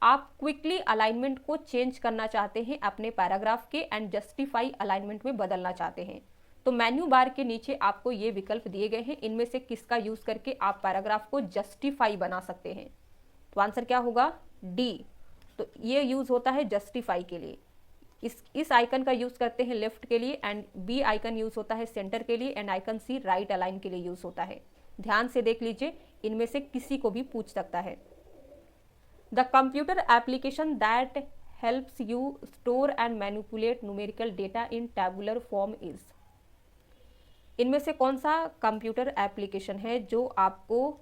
आप quickly alignment को चेंज करना चाहते हैं अपने पैराग्राफ के एंड जस्टिफाई अलाइनमेंट में बदलना चाहते हैं, तो मेन्यू बार के नीचे आपको ये विकल्प दिए गए हैं, इनमें से किसका यूज करके आप पैराग्राफ को जस्टिफाई बना सकते हैं? तो आंसर क्या होगा? डी। तो ये यूज होता है जस्टिफाई के लिए। इस आइकन का यूज करते हैं लेफ्ट के लिए एंड बी आइकन यूज होता है सेंटर के लिए and icon C right align के लिए यूज होता है। ध्यान से देख लीजिए, इनमें से किसी को भी पूछ सकता है। The computer application that helps you store and manipulate numerical data in tabular form is? इनमें से कौन सा कंप्यूटर एप्लीकेशन है जो आपको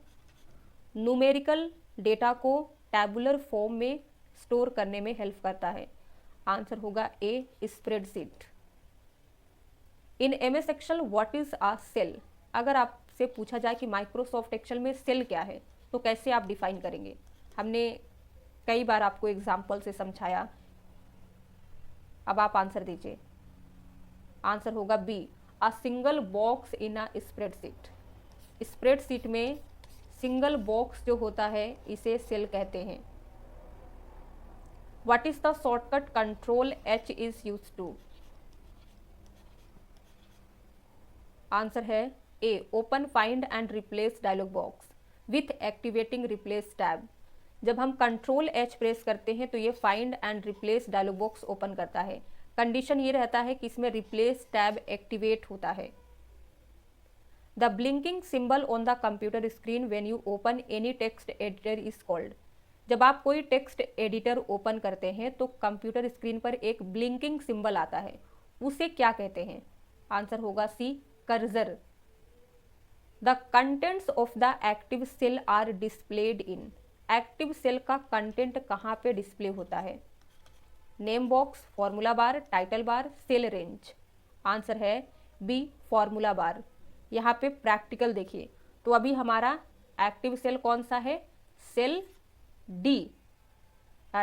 न्यूमेरिकल डेटा को टैबुलर फॉर्म में स्टोर करने में हेल्प करता है? आंसर होगा A spreadsheet. In MS Excel what is a cell? अगर आपसे पूछा जाए कि माइक्रोसॉफ्ट एक्सेल में सेल क्या है तो कैसे आप डिफाइन करेंगे? हमने कई बार आपको एग्जाम्पल से समझाया, अब आप आंसर दीजिए। आंसर होगा B, a single box in a spreadsheet. Spreadsheet में सिंगल बॉक्स जो होता है इसे सेल कहते हैं। What is the shortcut Control H is used to? Answer है A, open find and replace dialog box with activating replace tab. जब हम कंट्रोल H प्रेस करते हैं तो ये find and replace dialog box open करता है। कंडीशन ये रहता है कि इसमें रिप्लेस टैब एक्टिवेट होता है। The blinking symbol on the computer screen when you open any text editor is called? जब आप कोई टेक्स्ट एडिटर ओपन करते हैं तो कंप्यूटर स्क्रीन पर एक ब्लिंकिंग सिंबल आता है, उसे क्या कहते हैं? आंसर होगा C, cursor. The contents of the active cell are displayed in? Active cell का कंटेंट कहाँ पे डिस्प्ले होता है? Name box, formula bar, title bar, cell range. Answer है बी, फॉर्मूला बार। यहाँ पे प्रैक्टिकल देखिए, तो अभी हमारा एक्टिव सेल कौन सा है? Cell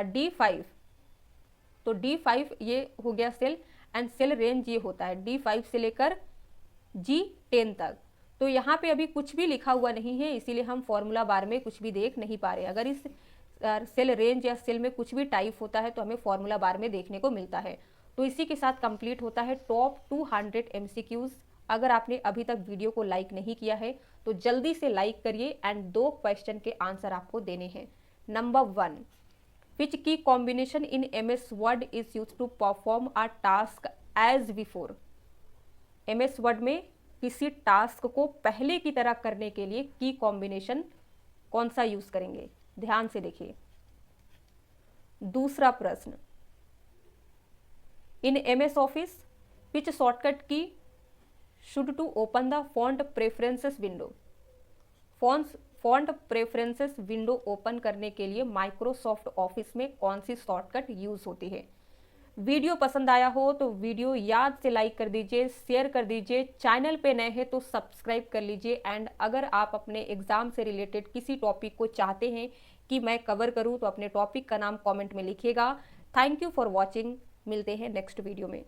D5। तो D5 ये हो गया सेल एंड सेल रेंज ये होता है D5 से लेकर G10 तक। तो यहाँ पे अभी कुछ भी लिखा हुआ नहीं है, इसीलिए हम फॉर्मूला बार में कुछ भी देख नहीं पा रहे। अगर इस सेल रेंज या सेल में कुछ भी टाइप होता है तो हमें फॉर्मूला बार में देखने को मिलता है। तो इसी के साथ कंप्लीट होता है टॉप 200 MCQs। अगर आपने अभी तक वीडियो को लाइक नहीं किया है तो जल्दी से लाइक करिए एंड 2 क्वेश्चन के आंसर आपको देने हैं। Number 1, which key combination in MS Word is use to perform a task as before? MS Word में किसी टास्क को पहले की तरह करने के लिए की कॉम्बिनेशन कौन सा यूज करेंगे? ध्यान से देखिए। दूसरा प्रश्न, in MS Office which shortcut key should to open the font preferences window. Font preferences window open करने के लिए माइक्रोसॉफ्ट ऑफिस में कौन सी शॉर्टकट यूज होती है। वीडियो पसंद आया हो तो वीडियो याद से लाइक कर दीजिए, शेयर कर दीजिए, चैनल पे नए हैं तो सब्सक्राइब कर लीजिए। एंड अगर आप अपने एग्जाम से रिलेटेड किसी टॉपिक को चाहते हैं कि मैं कवर करूं तो अपने टॉपिक का नाम कमेंट में लिखिएगा। Thank you for watching. मिलते हैं नेक्स्ट वीडियो में।